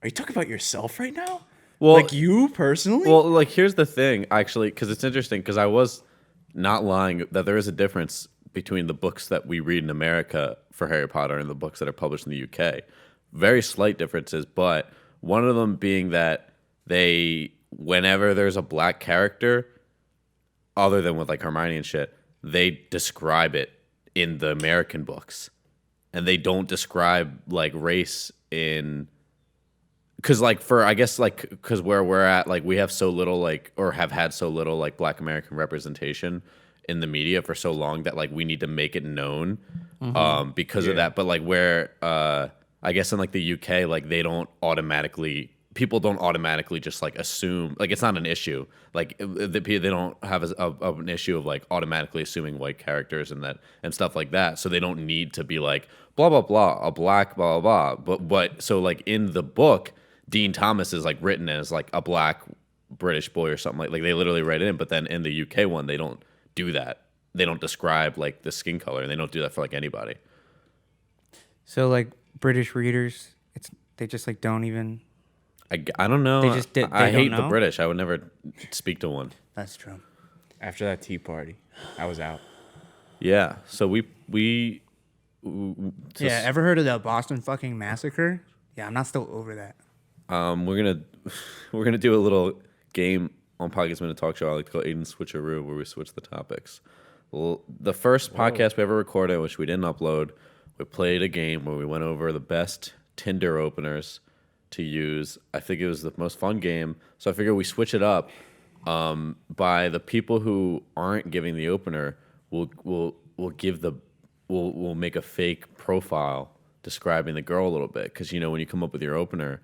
are you talking about yourself right now? Well, Like you personally? Well, like here's the thing, actually, because it's interesting. Because I was not lying that there is a difference between the books that we read in America for Harry Potter and the books that are published in the UK. Very slight differences, but one of them being that whenever there's a black character, other than with like Hermione and shit, they describe it in the American books, and they don't describe like race in because like for I guess like because where we're at, like we have so little like or have had so little like Black American representation in the media for so long that like we need to make it known because of that. But like where I guess in like the UK, like people don't automatically just like assume like it's not an issue. Like they don't have an issue of like automatically assuming white characters and stuff like that. So they don't need to be like blah blah blah a black blah blah blah. But so like in the book, Dean Thomas is like written as like a black British boy or something like they literally write it in. But then in the UK one, they don't do that. They don't describe like the skin color, and they don't do that for like anybody. So like British readers, they just like don't even. I don't know. I hate the know? British. I would never speak to one. That's true. After that tea party, I was out. Yeah. So we Yeah. Ever heard of the Boston fucking massacre? Yeah, I'm not still over that. we're gonna do a little game on Podcast Minute Talk Show. I like to call Aiden Switcheroo, where we switch the topics. Well, the first podcast we ever recorded, which we didn't upload, we played a game where we went over the best Tinder openers to use. I think it was the most fun game, so I figured we switch it up. By the people who aren't giving the opener, we'll make a fake profile describing the girl a little bit, because when you come up with your opener,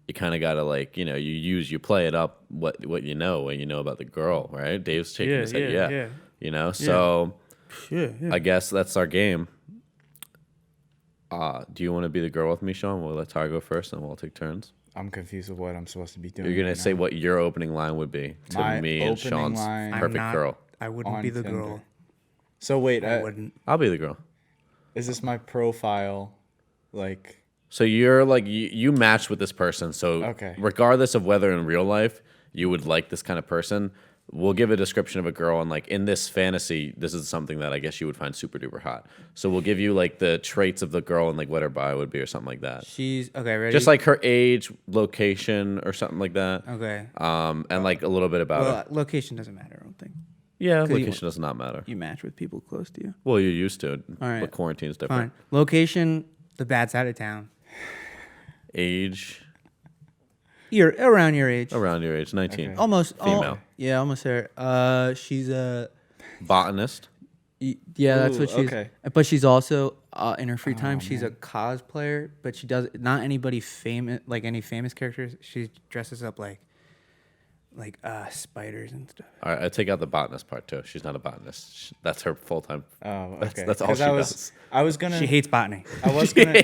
you kind of gotta like you play it up what you know about the girl, right? Dave's shaking his head, yeah. So I guess that's our game. Do you want to be the girl with me, Sean? We'll let Tyler go first, and we'll take turns. I'm confused with what I'm supposed to be doing. You're gonna right say now. what your opening line would be to My me and opening Sean's line- perfect girl. I wouldn't on be the Tinder. girl. So wait, I wouldn't. I'll be the girl. is this my profile? Like, So you're like you match with this person. So Okay. regardless of whether in real life you would like this kind of person, we'll give a description of a girl, and like in this fantasy, this is something that I guess you would find super duper hot. So we'll give you like the traits of the girl and like what her bio would be or something like that. She's okay. Ready? Just like her age, location, or something like that. okay. And like a little bit about Well, her. location doesn't matter. I don't think Yeah, 'cause you- location does not matter. you match with people close to you. Well, you're used to it. All right. But quarantine's Fine. different. Location, the bad side of town. Age, You're around your age. around your age, 19. Okay. Almost. Female. Yeah, almost there. She's a. Botanist. Yeah, that's Ooh, what she's. okay. But she's also in her free time. Oh, she's a cosplayer, but she does not anybody famous, like any famous characters. She dresses up like spiders and stuff. All right, I take out the botanist part too. She's not a botanist. That's her full time. oh, That's- okay. that's all 'Cause she does. I was gonna. She hates botany. I was gonna.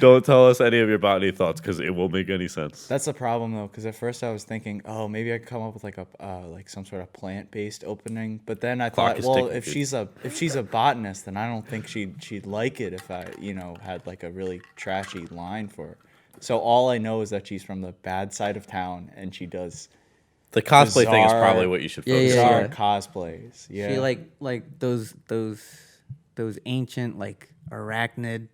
Don't tell us any of your botany thoughts, because it won't make any sense. That's the problem though, because at first I was thinking, oh, maybe I could come up with like a like some sort of plant-based opening. But then I Clock thought, is well, ticking, if dude. she's a botanist, then I don't think she'd like it if I had like a really trashy line for her. So all I know is that she's from the bad side of town, and she does The cosplay thing is bizarre- probably what you should Yeah, focus yeah, on. bizarre cosplays. Yeah. She like those ancient like arachnid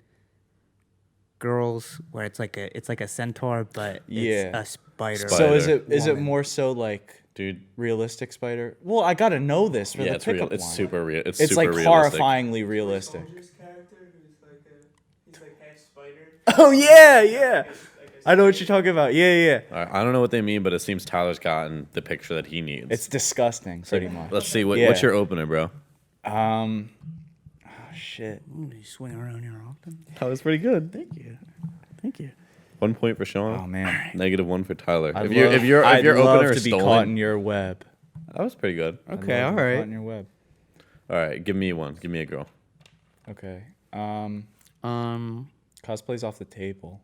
girls where it's like a centaur, but Yeah. it's a spider. So is Spider. it woman. more so like Dude, realistic spider? Well, I gotta know this for yeah, the it's real. pickup It's line. super real. It's It's super like realistic. horrifyingly realistic. Soldier's character he's like half spider. Oh yeah, yeah. I know what you're talking about. Yeah, yeah. All right, I don't know what they mean, but it seems Tyler's gotten the picture that he needs. It's disgusting, pretty much. Let's see Yeah. what's your opener, bro. Oh shit. Ooh, you swing around here often. That was pretty good. Thank you. 1 point for Sean. Oh man. -1 for Tyler. I'd If your I'd love opener to is be caught in stolen, your web. that was pretty good. I'd Okay, love all to be right. Caught in your web. All right, give me one. Give me a girl. Okay. Um, Cosplay's off the table.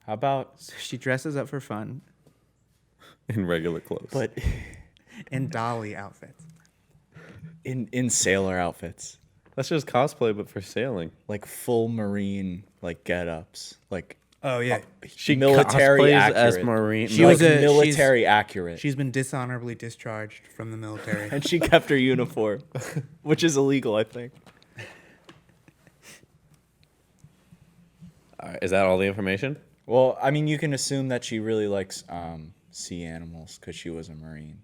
How about she dresses up for fun In regular clothes. but in dolly outfits. in sailor outfits, that's just cosplay, but for sailing. like full marine like get-ups, like Oh yeah, She military cosplays accurate. as Marine. She like was a- military accurate. she's been dishonorably discharged from the military. And she kept her uniform, which is illegal, I think. All right, is that all the information? Well, I mean, you can assume that she really likes sea animals because she was a marine,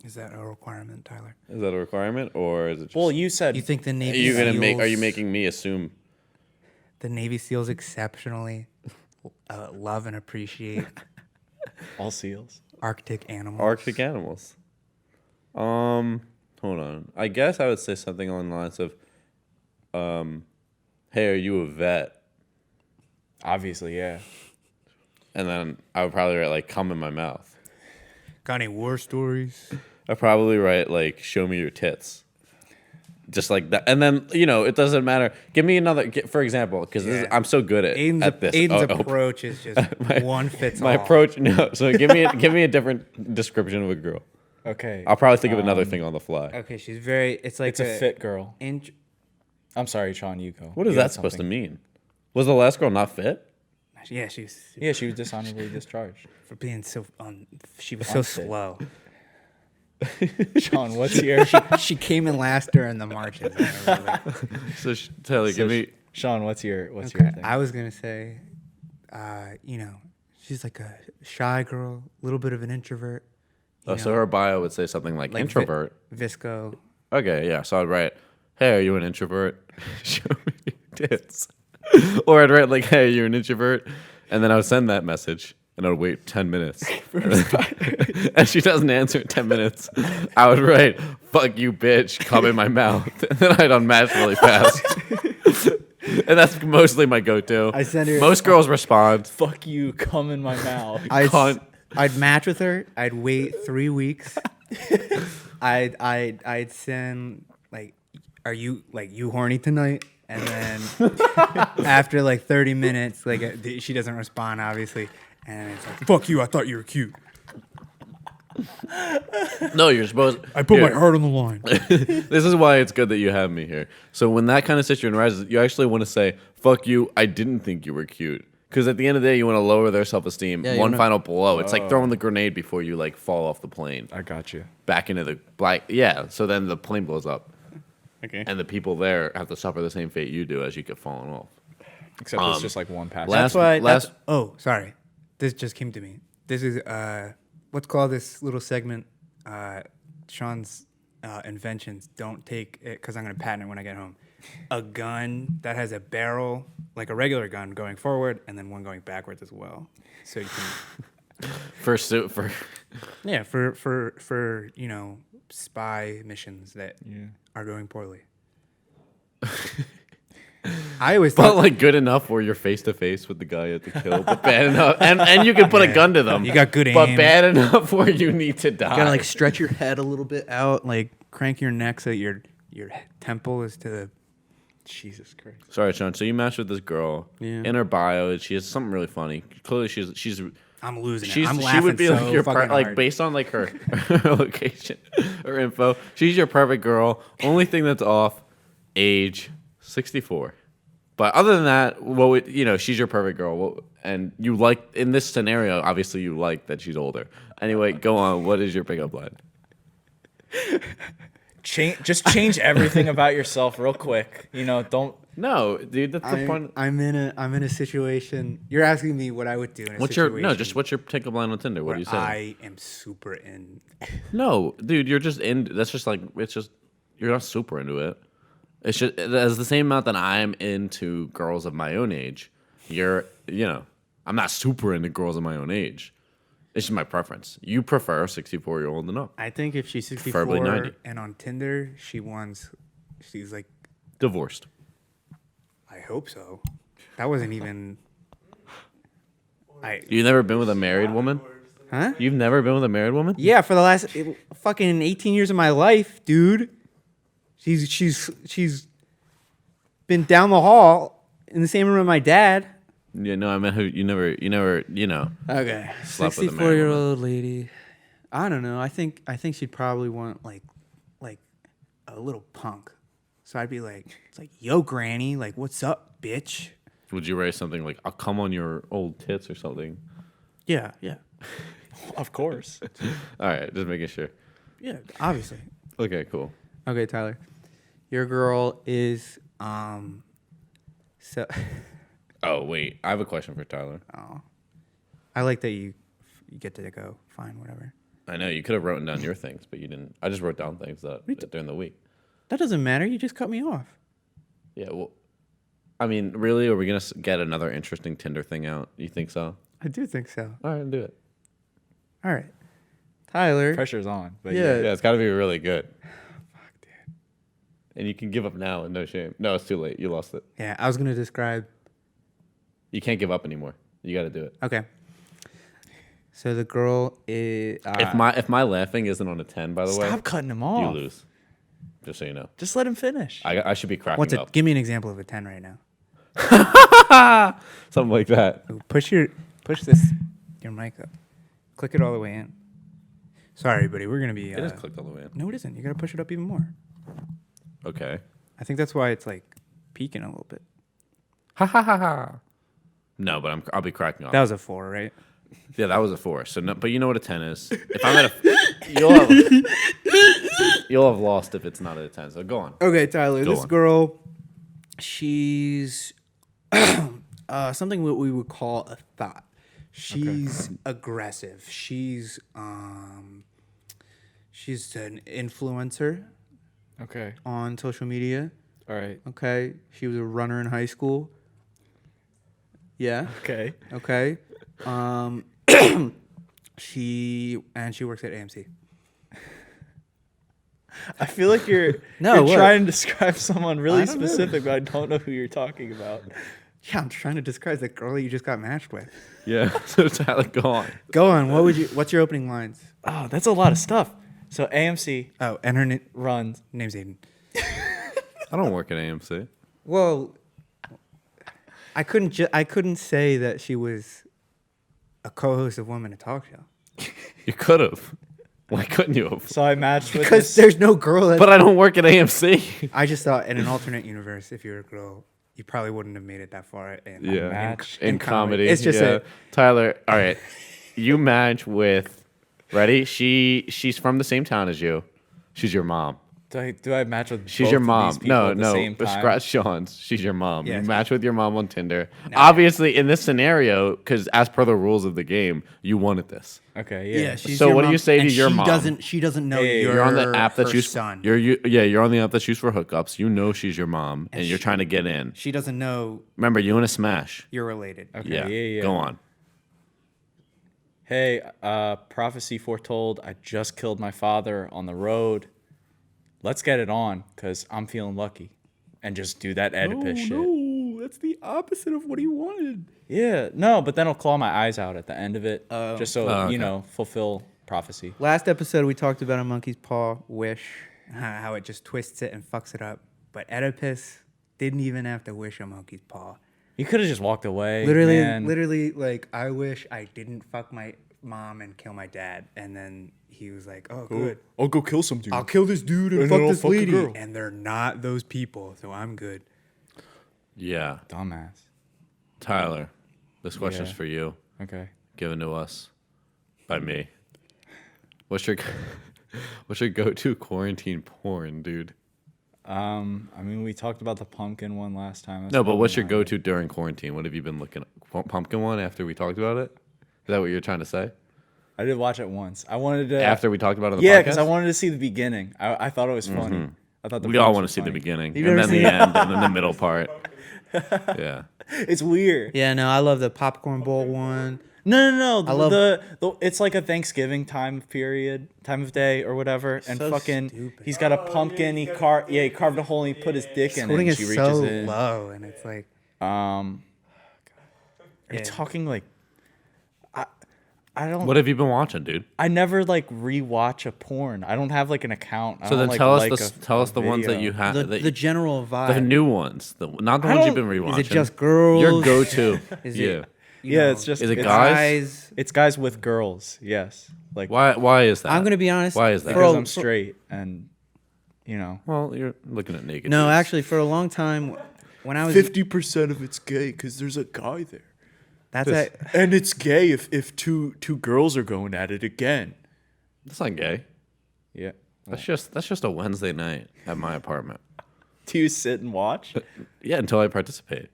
Is that a requirement, Tyler? Is that a requirement, or is it just? Well, you said You think the Navy are you SEALs, Are you making me assume? the Navy SEALs exceptionally love and appreciate All seals. Arctic animals. Arctic animals. Hold on. I guess I would say something along the lines of, hey, are you a vet? Obviously, yeah. And then I would probably write like, come in my mouth. Got any war stories? I'd probably write like, show me your tits. Just like that. And then, it doesn't matter. Give me another, for example, because I'm so good at this. Aiden's approach is just one fits my all. approach, no. So give me a different description of a girl. Okay. I'll probably think of another thing on the fly. Okay, she's very, it's like It's a fit girl. int- I'm sorry, Sean, you go. What is You had that supposed to something. mean? Was the last girl not fit? yeah, she was Yeah, she was dishonorably discharged. for being so she was so Unfit. slow. Sean, what's your... She came in last during the marches. So Taylor, give me. Sean, what's your Okay, thing? I was gonna say, she's like a shy girl, a little bit of an introvert. So her bio would say something like introvert. Visco. Okay, yeah. So I'd write, hey, are you an introvert? Show me your tits. Or I'd write like, hey, are you an introvert? And then I would send that message. And I would wait 10 minutes. And she doesn't answer in 10 minutes. I would write, fuck you, bitch, come in my mouth. And then I'd unmatch really fast. And that's mostly my go-to. I send her- Most girls respond. Fuck you, come in my mouth. I'd match with her. I'd wait 3 weeks. I'd send like, are you horny tonight? And then after like 30 minutes, like she doesn't respond, obviously. And it's like, fuck you, I thought you were cute. No, you're supposed. I put my heart on the line. This is why it's good that you have me here. So when that kind of situation arises, you actually want to say, fuck you, I didn't think you were cute. Because at the end of the day, you want to lower their self-esteem. Yeah, One final blow. It's like throwing the grenade before you like fall off the plane. I got you. Back into the black. Yeah, so then the plane blows up. Okay. And the people there have to suffer the same fate you do as you get fallen off. Except it's just like one pass. Oh, sorry. This just came to me. This is let's call this little segment Sean's inventions. Don't take it because I'm gonna patent it when I get home. A gun that has a barrel, like a regular gun, going forward, and then one going backwards as well. So you can For spy missions that are going poorly. I always but thought like good enough where you're face to face with the guy you have to kill, but bad enough, and you can put a gun to them. You got good but aim. bad enough where you need to die. you gotta like stretch your head a little bit out, like crank your neck so your temple is to the. Jesus Christ. Sorry, Sean. So you matched with this girl. Yeah. In her bio, she has something really funny. Clearly, she's I'm losing she's it. I'm she laughing would be so like your fucking like hard. based on like her location or info. She's your perfect girl. Only thing that's off, age 64. But other than that, she's your perfect girl. And you like in this scenario, obviously you like that she's older. Anyway, go on. What is your pickup line? Just change everything about yourself real quick. Don't. No, dude, that's the point. I'm in a situation. You're asking me what I would do in a situation. What's your pickup line on Tinder? What do you say? I am super in. No, dude, you're just in. That's just like you're not super into it. It's just as the same amount that I'm into girls of my own age. I'm not super into girls of my own age. It's just my preference. You prefer a 64-year-old and up. I think if she's Preferably 64 90. and on Tinder, she's like, Divorced. I hope so. That wasn't even. You've never been with a married woman? Huh? You've never been with a married woman? Yeah, for the last fucking 18 years of my life, dude. She's been down the hall in the same room with my dad. Yeah, no, I meant who you never. Okay. Slept with a married 64-year-old lady. I don't know. I think she'd probably want like a little punk. So I'd be like, it's like, yo, granny, like, what's up, bitch? Would you write something like, I'll come on your old tits or something? Yeah. Of course. All right, just making sure. Yeah, obviously. Okay, cool. Okay, Tyler. Your girl is so Oh, wait. I have a question for Tyler. oh. I like that you get to go. Fine, whatever. I know you could have written down your things, but you didn't. I just wrote down things during the week. That doesn't matter. You just cut me off. Yeah, well, I mean, really, are we gonna get another interesting Tinder thing out? You think so? I do think so. All right, do it. All right, Tyler. Pressure's on. But Yeah. Yeah, it's got to be really good. Fuck, dude. And you can give up now and no shame. No, it's too late. You lost it. Yeah, I was gonna describe. You can't give up anymore. You got to do it. Okay. So the girl is. If my laughing isn't on a 10, by the way, Stop cutting him you off. lose. Just so you know. Just let him finish. I should be cracking What's it? up. Give me an example of a 10 right now. Something like that. Ooh, push your mic up. Click it all the way in. Sorry, everybody. We're gonna be. It is clicked all the way in. No, it isn't. You gotta push it up even more. Okay. I think that's why it's like peaking a little bit. Ha ha ha ha. No, but I'll be cracking up. That was a 4, right? Yeah, that was a 4. So, no, but you know what a 10 is. If I'm at you'll have lost if it's not at a 10. So go on. Okay, Tyler. Go This on. girl, she's something what we would call a thought. She's aggressive. She's an influencer Okay. on social media. All right. Okay, she was a runner in high school. Yeah. Okay. Okay. She works at AMC. I feel like you're No, what? trying to describe someone really I don't know. specific, but I don't know who you're talking about. Yeah, I'm trying to describe the girl you just got matched with. Yeah. So Tyler, go on. Go on. What's your opening lines? Oh, that's a lot of stuff. So AMC Oh, and her runs. name's Aiden. I don't work at AMC. Well, I couldn't say that she was a co-host of Women in Talk Show You could have. Why couldn't you have? So I matched with because this. there's no girl. That, But I don't work at AMC. I just thought in an alternate universe, if you're a girl, you probably wouldn't have made it that far. In match in comedy. It's just yeah. Tyler, all right. You match with, ready? She's from the same town as you. She's your mom. Do I match with She's both your of mom. these people No, at the no. same time? Scratch Sean's. She's your mom. Yes. You match with your mom on Tinder. Obviously, in this scenario, because as per the rules of the game, you wanted this. Okay, yeah. Yeah. She's So your what do mom, you say to and your she mom? She doesn't know Hey, You're on the app that's her used. son. You're on the app that's used for hookups. You know she's your mom, and you're she- trying to get in. She doesn't know Remember, you want to smash. you're related. Okay, Yeah. yeah. Go on. Hey, prophecy foretold. I just killed my father on the road. Let's get it on, because I'm feeling lucky. And just do that Oedipus shit. No, that's the opposite of what he wanted. Yeah, no, but then I'll claw my eyes out at the end of it. Just so, Oh, okay. you know, fulfill prophecy. Last episode, we talked about a monkey's paw wish, how it just twists it and fucks it up. But Oedipus didn't even have to wish a monkey's paw. You could have just walked away. Literally, man. literally, like, I wish I didn't fuck my mom and kill my dad. And then he was like, oh, good. I'll go kill some dude. I'll kill this dude and And fuck then I'll this fuck a lady. girl. And they're not those people, so I'm good. Yeah. Dumbass. Tyler, this question's Yeah. for you, Okay. given to us by me. What's your go-to quarantine porn, dude? I mean, we talked about the pumpkin one last time. That's No, but probably what's your mine. go-to during quarantine? What have you been looking at? Pumpkin one after we talked about it? Is that what you're trying to say? I did watch it once. I wanted to. After we talked about it on the Yeah, podcast? because I wanted to see the beginning. I thought it was funny. I thought the We all premise want to was see the funny. beginning, You've and never then the seen end, and then the middle part. Yeah. It's weird. Yeah, no, I love the popcorn bowl one. No. I love- the it's like a Thanksgiving time of day or whatever, and So fucking stupid. he's got a pumpkin. He carved a hole and he put his dick He's in it. holding And it she reaches so in. low, and it's like, Are Yeah. you talking like? I don't. What have you been watching, dude? I never like rewatch a porn. I don't have like an account. I So don't, then tell us like tell us the ones that you have, the general vibe. the new ones, not the I ones you've don't- been rewatching. Is it just girls? Your go-to? Is yeah. it? you Yeah, know, it's just Is it it's guys? It's guys with girls. Yes. Like Why is that? I'm gonna be honest. Why is that? because For- I'm straight and you know. Well, you're looking at naked. No, dudes. actually, for a long time, when I was 50% of it's gay because there's a guy there. that's it. And it's gay if two girls are going at it again. That's not gay. Yeah. That's just a Wednesday night at my apartment. Do you sit and watch? Yeah, until I participate.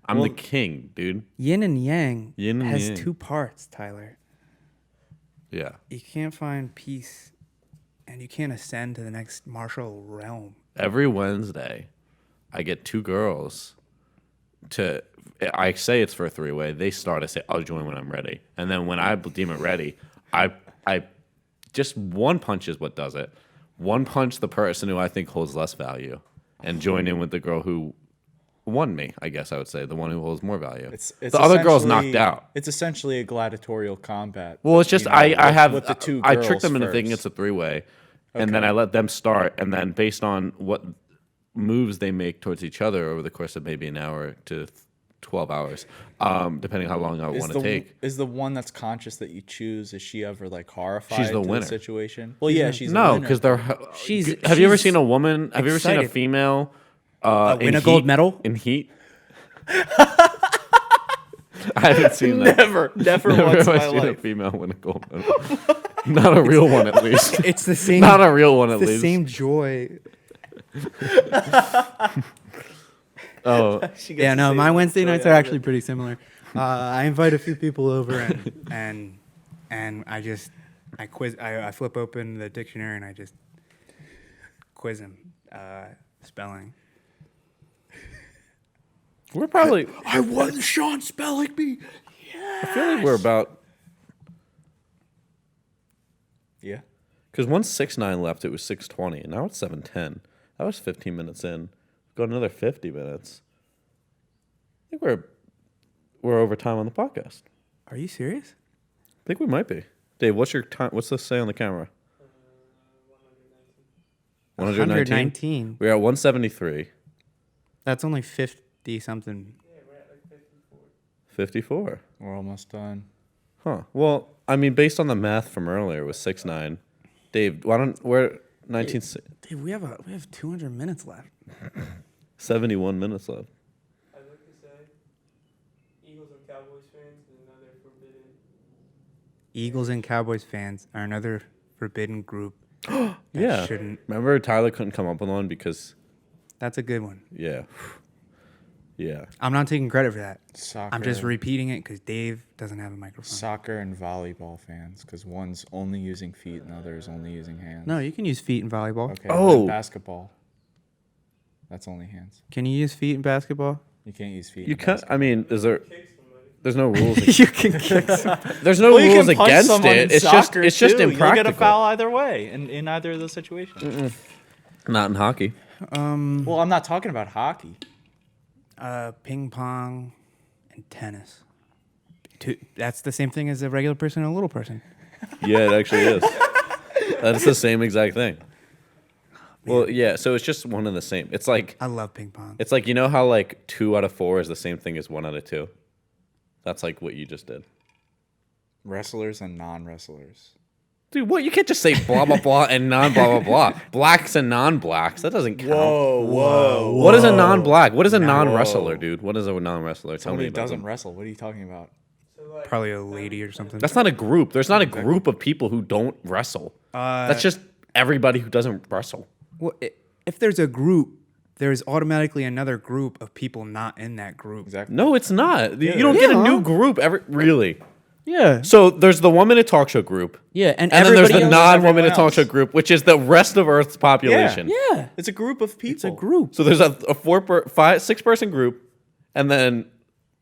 I'm Well- the king, dude. Yin and Yang Yin and has yang. 2 parts, Tyler. Yeah. You can't find peace, and you can't ascend to the next martial realm. Every Wednesday, I get 2 girls I say it's for a three-way. They start to say, "I'll join when I'm ready," and then when I deem it ready, I just one punch is what does it. One punch the person who I think holds less value, and join in with the girl who won me. I guess I would say the one who holds more value. It's the other girl's essentially- knocked out. It's essentially a gladiatorial combat. Well, it's just you know, I have with the two I girls trick them into first. thinking it's a three-way, and then I let them start, and then based on what moves they make towards each other over the course of maybe an hour to 12 hours, depending how long I want to take. Is the one that's conscious that you choose? Is she ever like horrified? She's the to winner. situation. Well, yeah, she's No, the because winner. they're. She's- Have you ever she's seen a woman? Have you ever seen a excited. female? Win in a gold Heat- medal? in Heat. I haven't seen that. never Never once have in I my seen a life. female win a gold medal. Not a real one, at least. It's the same. Not a real one, at the least. same joy. Oh, Yeah, no, my Wednesday nights are actually pretty similar. I invite a few people over and I quiz. I flip open the dictionary and I just quiz them. Spelling. we're probably. I won Sean Spelling Bee. I feel like we're about. Yeah. Because once 6ix9ine left, it was 6:20, and now it's 7:10. That was 15 minutes in. Got another 50 minutes. I think we're over time on the podcast. Are you serious? I think we might be. Dave, what's your time? What's this say on the camera? 119. 119. We're at 173. That's only 50 something. 54. We're almost done. Huh. Well, I mean, based on the math from earlier, it was 6ix9ine. Dave, why don't we're 19? Dude, we have 200 minutes left. 71 minutes left. I'd like to say Eagles and Cowboys fans is another forbidden. Eagles and Cowboys fans are another forbidden group. that Yeah. Shouldn't. Remember, Tyler couldn't come up with one because, That's a good one. yeah. Yeah. I'm not taking credit for that. Soccer. I'm just repeating it because Dave doesn't have a microphone. Soccer and volleyball fans, because one's only using feet and the other is only using hands. No, you can use feet in volleyball. Okay. Oh. then basketball. That's only hands. Can you use feet in basketball? You can't use feet. You in can't. basketball. I mean, Kick somebody. there's no rules. You can kick some. There's no Well, you rules can punch against someone in it. It's just soccer, it's just too. impractical. You'll get a foul either way in either of those situations. Not in hockey. Well, I'm not talking about hockey. Ping pong and tennis. That's the same thing as a regular person and a little person. Yeah, it actually is. That's the same exact thing. Well, yeah. So it's just one and the same. It's like I love ping pong. it's like, you know how like 2 out of 4 is the same thing as 1 out of 2. That's like what you just did, Wrestlers and non-wrestlers. dude. What? You can't just say blah blah blah and non blah blah blah. Blacks and non-blacks. That doesn't count. Whoa. What is a non-black? What is a non-wrestler, dude? What is a non-wrestler? Tell Someone me who about doesn't them. wrestle. What are you talking about? So like, Probably a lady or something. That's not a group. There's not a group of people who don't wrestle. That's just everybody who doesn't wrestle. Well, if there's a group, there's automatically another group of people not in that group. Exactly. No, it's not. You don't get a new group every really. Yeah. So there's the 1 minute talk show group. Yeah, And then there's the else is non 1 everyone minute talk else. show group, which is the rest of Earth's population. Yeah. It's a group of people. It's a group. So there's a 6 person group, and then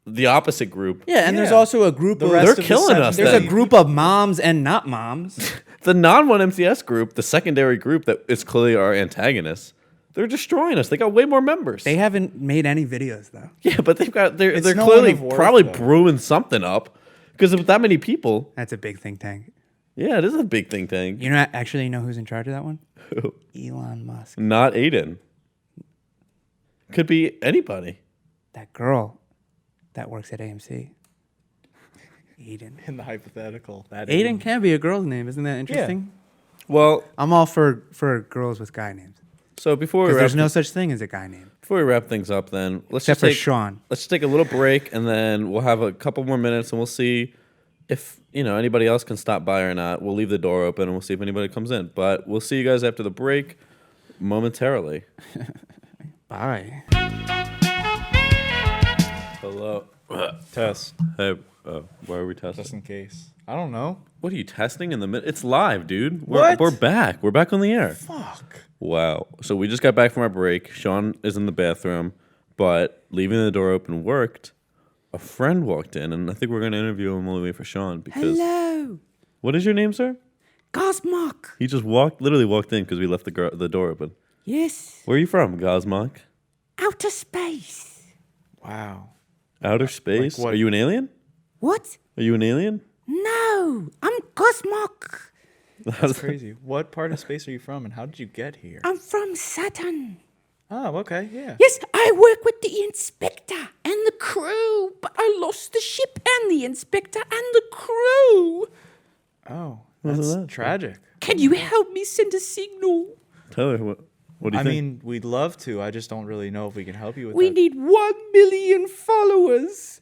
the opposite group. Yeah, and there's Yeah. also a group The of rest They're of the killing us. there's then. a group of moms and not moms. The non 1 MCS group, the secondary group that is clearly our antagonists. They're destroying us. They got way more members. They haven't made any videos though. Yeah, but they're It's they're no clearly one of worth, probably though. brewing something up because with that many people. That's a big think tank. Yeah, it is a big thing. You know who's in charge of that one? Elon Musk. Not Aiden. Could be anybody. That girl that works at AMC. Aiden. in the hypothetical. That Aiden can be a girl's name. Isn't that interesting? Well, I'm all for girls with guy names. so before we Because wrap, there's no such thing as a guy name. before we wrap things up, then let's Except just for take Sean. let's just take a little break, and then we'll have a couple more minutes, and we'll see if anybody else can stop by or not. We'll leave the door open, and we'll see if anybody comes in. But we'll see you guys after the break momentarily. Bye. Hello. Test. Hey, why are we testing? Just in case. I don't know. What are you testing in the minute? It's live, dude. What? We're back. We're back on the air. Fuck. Wow. So we just got back from our break. Sean is in the bathroom. but leaving the door open worked. A friend walked in, and I think we're going to interview him while we wait for Sean. Because Hello, what is your name, sir? Gozzmaak. He just literally walked in because we left the door open. Yes, Where are you from, Gozzmaak? outer space. Wow. Outer space? what? Are you an alien? What? Are you an alien? No, I'm Gozzmaak. That's crazy. What part of space are you from, and how did you get here? I'm from Saturn. Oh, okay, yeah. Yes, I work with the inspector and the crew, but I lost the ship and the inspector and the crew. Oh, Wasn't that's that tragic. Can you help me send a signal? Tyler, what do you I think? mean, we'd love to. I just don't really know if we can help you with We that. need 1 million followers.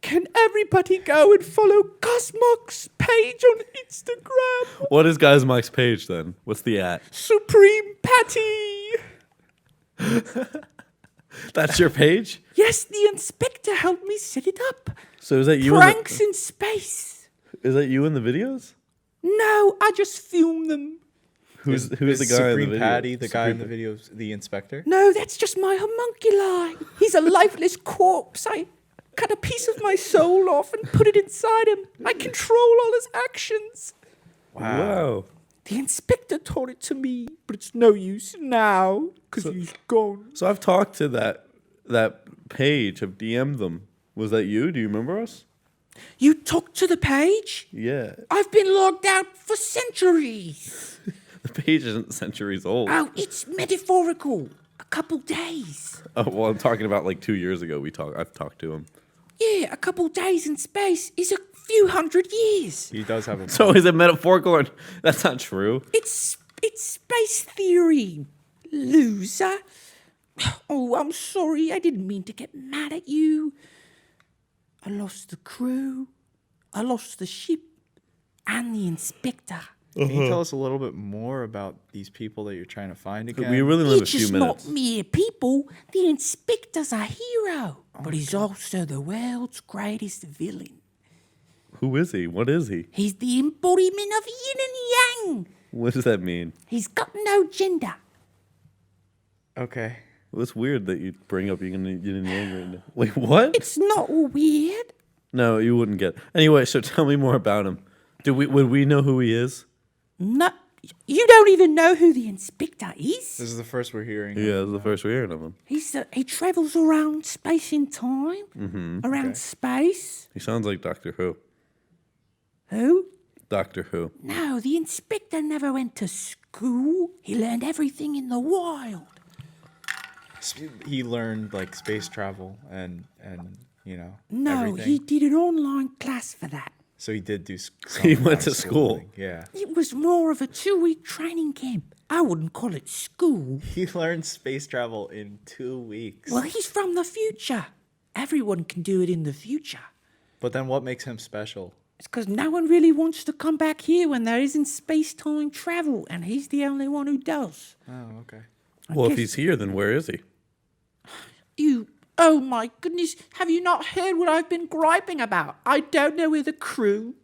Can everybody go and follow Gozzmaak's page on Instagram? What is Gozzmaak's page then? What's the at? Supreme Patty. That's your page? Yes, the inspector helped me set it up. So is that you? Pranks in space. Is that you in the videos? No, I just filmed them. Who's the Is guy in the Supreme video? Patty, the guy in Supreme- the videos, the inspector? No, that's just my homunculi. He's a lifeless corpse. I cut a piece of my soul off and put it inside him. I control all his actions. Wow. The inspector taught it to me, but it's no use now because he's gone. So I've talked to that page. I've DM'd them. Was that you? Do you remember us? You talked to the page? Yeah. I've been logged out for centuries. The page isn't centuries old. Oh, it's metaphorical. A couple days. Oh, well, I'm talking about like 2 years ago. I've talked to him. Yeah, a couple days in space is a few hundred years. He does have a... So is it metaphorical or that's not true? It's space theory, loser. Oh, I'm sorry. I didn't mean to get mad at you. I lost the crew. I lost the ship and the inspector. Can you tell us a little bit more about these people that you're trying to find again? We really only have a He's few just minutes. not mere people. The inspector's a hero, but he's also the world's greatest villain. Who is he? What is he? He's the embodiment of yin and yang. What does that mean? He's got no gender. Okay. Well, it's weird that you bring up yin and yang right now. Wait, what? It's not weird. No, you wouldn't get. Anyway, so tell me more about him. Would we know who he is? No, you don't even know who the inspector is. This is the first we're hearing. Yeah, this is the first we're hearing of him. He travels around space and time. Around Okay. space. He sounds like Doctor Who. Who? Doctor Who. No, the inspector never went to school. He learned everything in the wild. He learned like space travel and you know No, everything. he did an online class for that. So he did do. He went to school. Yeah. It was more of a 2-week training camp. I wouldn't call it school. He learned space travel in 2 weeks. Well, he's from the future. Everyone can do it in the future. But then what makes him special? It's because no one really wants to come back here when there isn't space-time travel, and he's the only one who does. Oh, okay. Well, if guess- he's here, then where is he? Oh my goodness, have you not heard what I've been griping about? I don't know where the crew,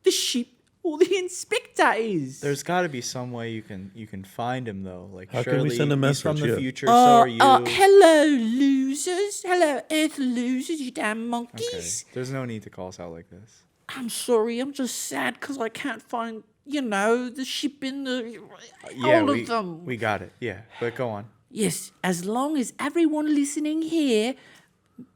the ship, or the inspector is. There's got to be some way you can find him though. Like How can surely we send a he's from message? the Yeah. future. So are you. Hello, losers. Hello, Earth losers, you damn Okay. monkeys. There's no need to call us out like this. I'm sorry, I'm just sad because I can't find, the ship in the... Yeah, all we, of them. we got it. Yeah, but go on. Yes, as long as everyone listening here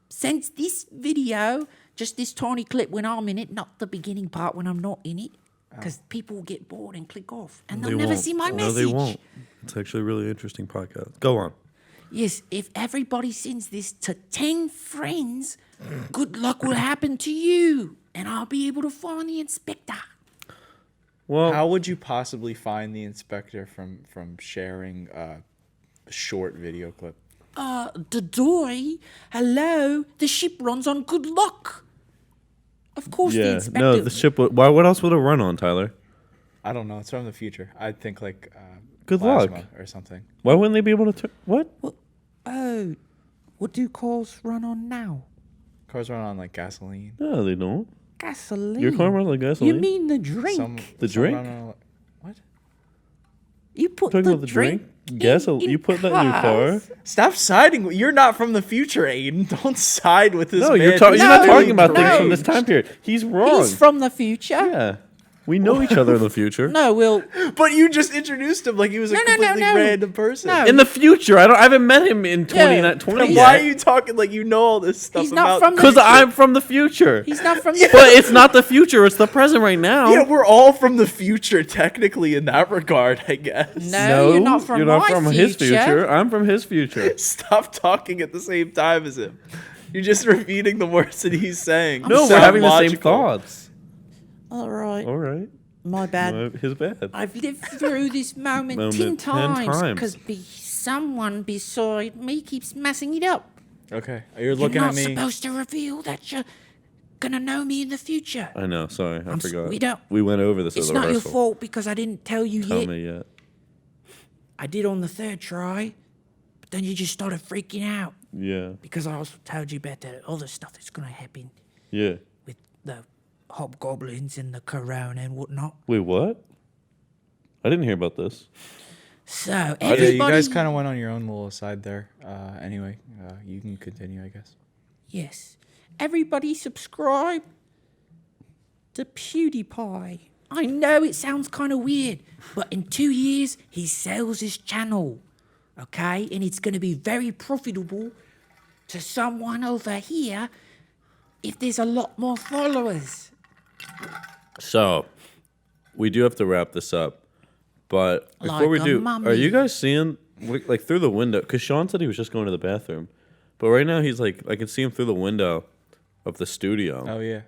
sends this video, just this tiny clip when I'm in it, not the beginning part when I'm not in it, because people will get bored and click off, and they'll never see my No, message. they won't. It's actually a really interesting podcast. Go on. Yes, if everybody sends this to 10 friends, good luck will happen to you, and I'll be able to find the inspector. Well, How would you possibly find the inspector from sharing a short video clip? The dory, hello, the ship runs on good luck. Of course the yeah. inspector... No, the ship. Why? What else would it run on, Tyler? I don't know. It's from the future. I'd think like Good plasma luck. or something. Why wouldn't they be able to? What? Oh, what do cars run on now? Cars run on like gasoline. No, they don't. Gasoline. Your car runs on gasoline. You mean the drink? Some The drink? run on, what? You put Talking the about the drink. drink? Guess you put that in your car? Stop siding. You're not from the future, Aiden. Don't side with this No, man. you're not No, talking about things no. from this time period. He's wrong. He's from the future. Yeah. We know each other in the future. No, we'll. But you just introduced him like he was a completely random person. No. In the future, I haven't met him in 2020 Then yet. why are you talking like you know all this stuff He's not about? from the Because I'm from the future. He's not from the. But it's not the future, it's the present right now. Yeah, we're all from the future, technically, in that regard, I guess. No, you're not from my his future. future. I'm from his future. Stop talking at the same time as him. You're just repeating the words that he's saying. No, we're Sound having the same logical. thoughts. All right, All right. my bad. His bad. I've lived through this moment, 10 Moment 10 times times. because someone beside me keeps messing it up. Okay, you're You're looking not at me. supposed to reveal that you're gonna know me in the future. I know. Sorry, I forgot. we don't- We went over this It's as a not your rehearsal. fault because I didn't tell you Tell yet. me yet. I did on the third try, but then you just started freaking out Yeah. because I also told you about the other stuff that's gonna happen Yeah. with the hobgoblins and the corona and whatnot. Wait, what? I didn't hear about this. So Yeah, everybody, you guys kind of went on your own little aside there. Anyway, you can continue, I guess. yes, everybody subscribe to PewDiePie. I know it sounds kind of weird, but in 2 years he sells his channel, okay, and it's going to be very profitable to someone over here if there's a lot more followers. So, we do have to wrap this up. But before Like we a do, mummy. are you guys seeing, like, through the window? Because Sean said he was just going to the bathroom. But right now, he's like, I can see him through the window of the studio. Oh yeah,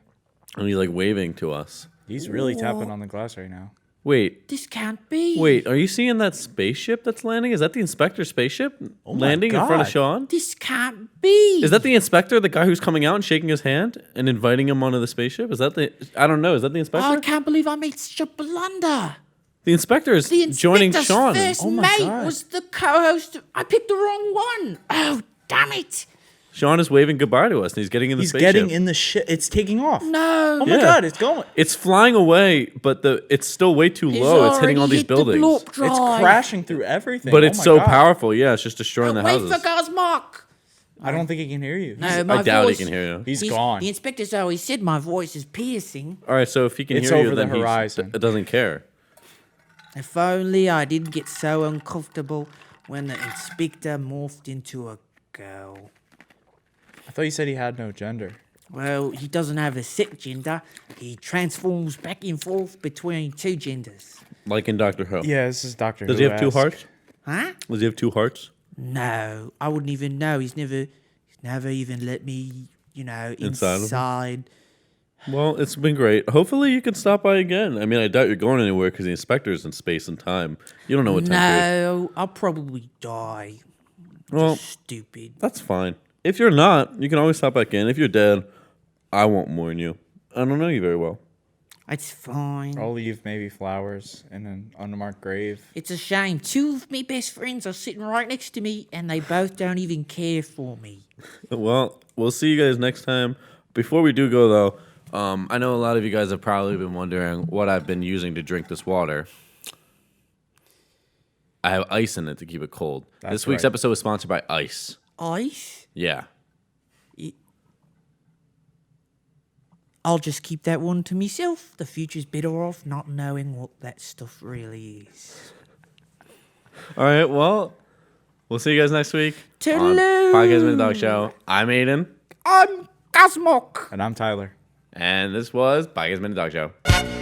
And he's, like, waving to us. he's really tapping on the glass right now. Wait, This can't be. wait, are you seeing that spaceship that's landing? Is that the inspector spaceship landing in front of God. Sean? This can't be. Is that the inspector, the guy who's coming out and shaking his hand and inviting him onto the spaceship? Is that the, I don't know, is that the inspector? I can't believe I made such a blunder. The inspector is The joining inspector's Sean. first Oh my mate God. was the co-host. I picked the wrong one. Oh, damn it. Sean is waving goodbye to us, and he's getting in the He's spaceship. getting in the shit. It's taking off. No. Oh my Yeah. God, it's going. It's flying away, but it's still way too He's low. It's hitting all already these hit the buildings. block It's drive. crashing through everything. But Oh it's my so God. powerful. Yeah, it's just destroying the Wait houses. for Gozzmaak. I don't think he can hear you. No, my I doubt voice, he can hear you. He's gone. The inspector's always said my voice is piercing. All right, so if he can It's hear you, over the then he horizon. doesn't care. If only I didn't get so uncomfortable when the inspector morphed into a girl. I thought you said he had no gender. Well, he doesn't have a set gender. He transforms back and forth between two genders. Like in Doctor Who. Yeah, this is Doctor Who. Does he have two hearts? Huh? Does he have two hearts? No, I wouldn't even know. He's never even let me, Inside of him? inside. Well, it's been great. Hopefully, you can stop by again. I mean, I doubt you're going anywhere because the inspector's in space and time. You don't know what time period. No, I'll probably die. Well, Stupid. that's fine. If you're not, you can always stop back in. If you're dead, I won't mourn you. I don't know you very well. It's fine. I'll leave maybe flowers in an unmarked grave. It's a shame. Two of my best friends are sitting right next to me, and they both don't even care for me. Well, we'll see you guys next time. Before we do go, though, I know a lot of you guys have probably been wondering what I've been using to drink this water. I have ice in it to keep it cold. That's This week's right. episode is sponsored by ice. Ice? Yeah. I'll just keep that one to myself. The future's better off not knowing what that stuff really is. All right, well, we'll see you guys next week. on Toodaloo. Podcast with the Dog Show. I'm Aiden, I'm Gozzmaak. And I'm Tyler. and this was Podcast with the Dog Show.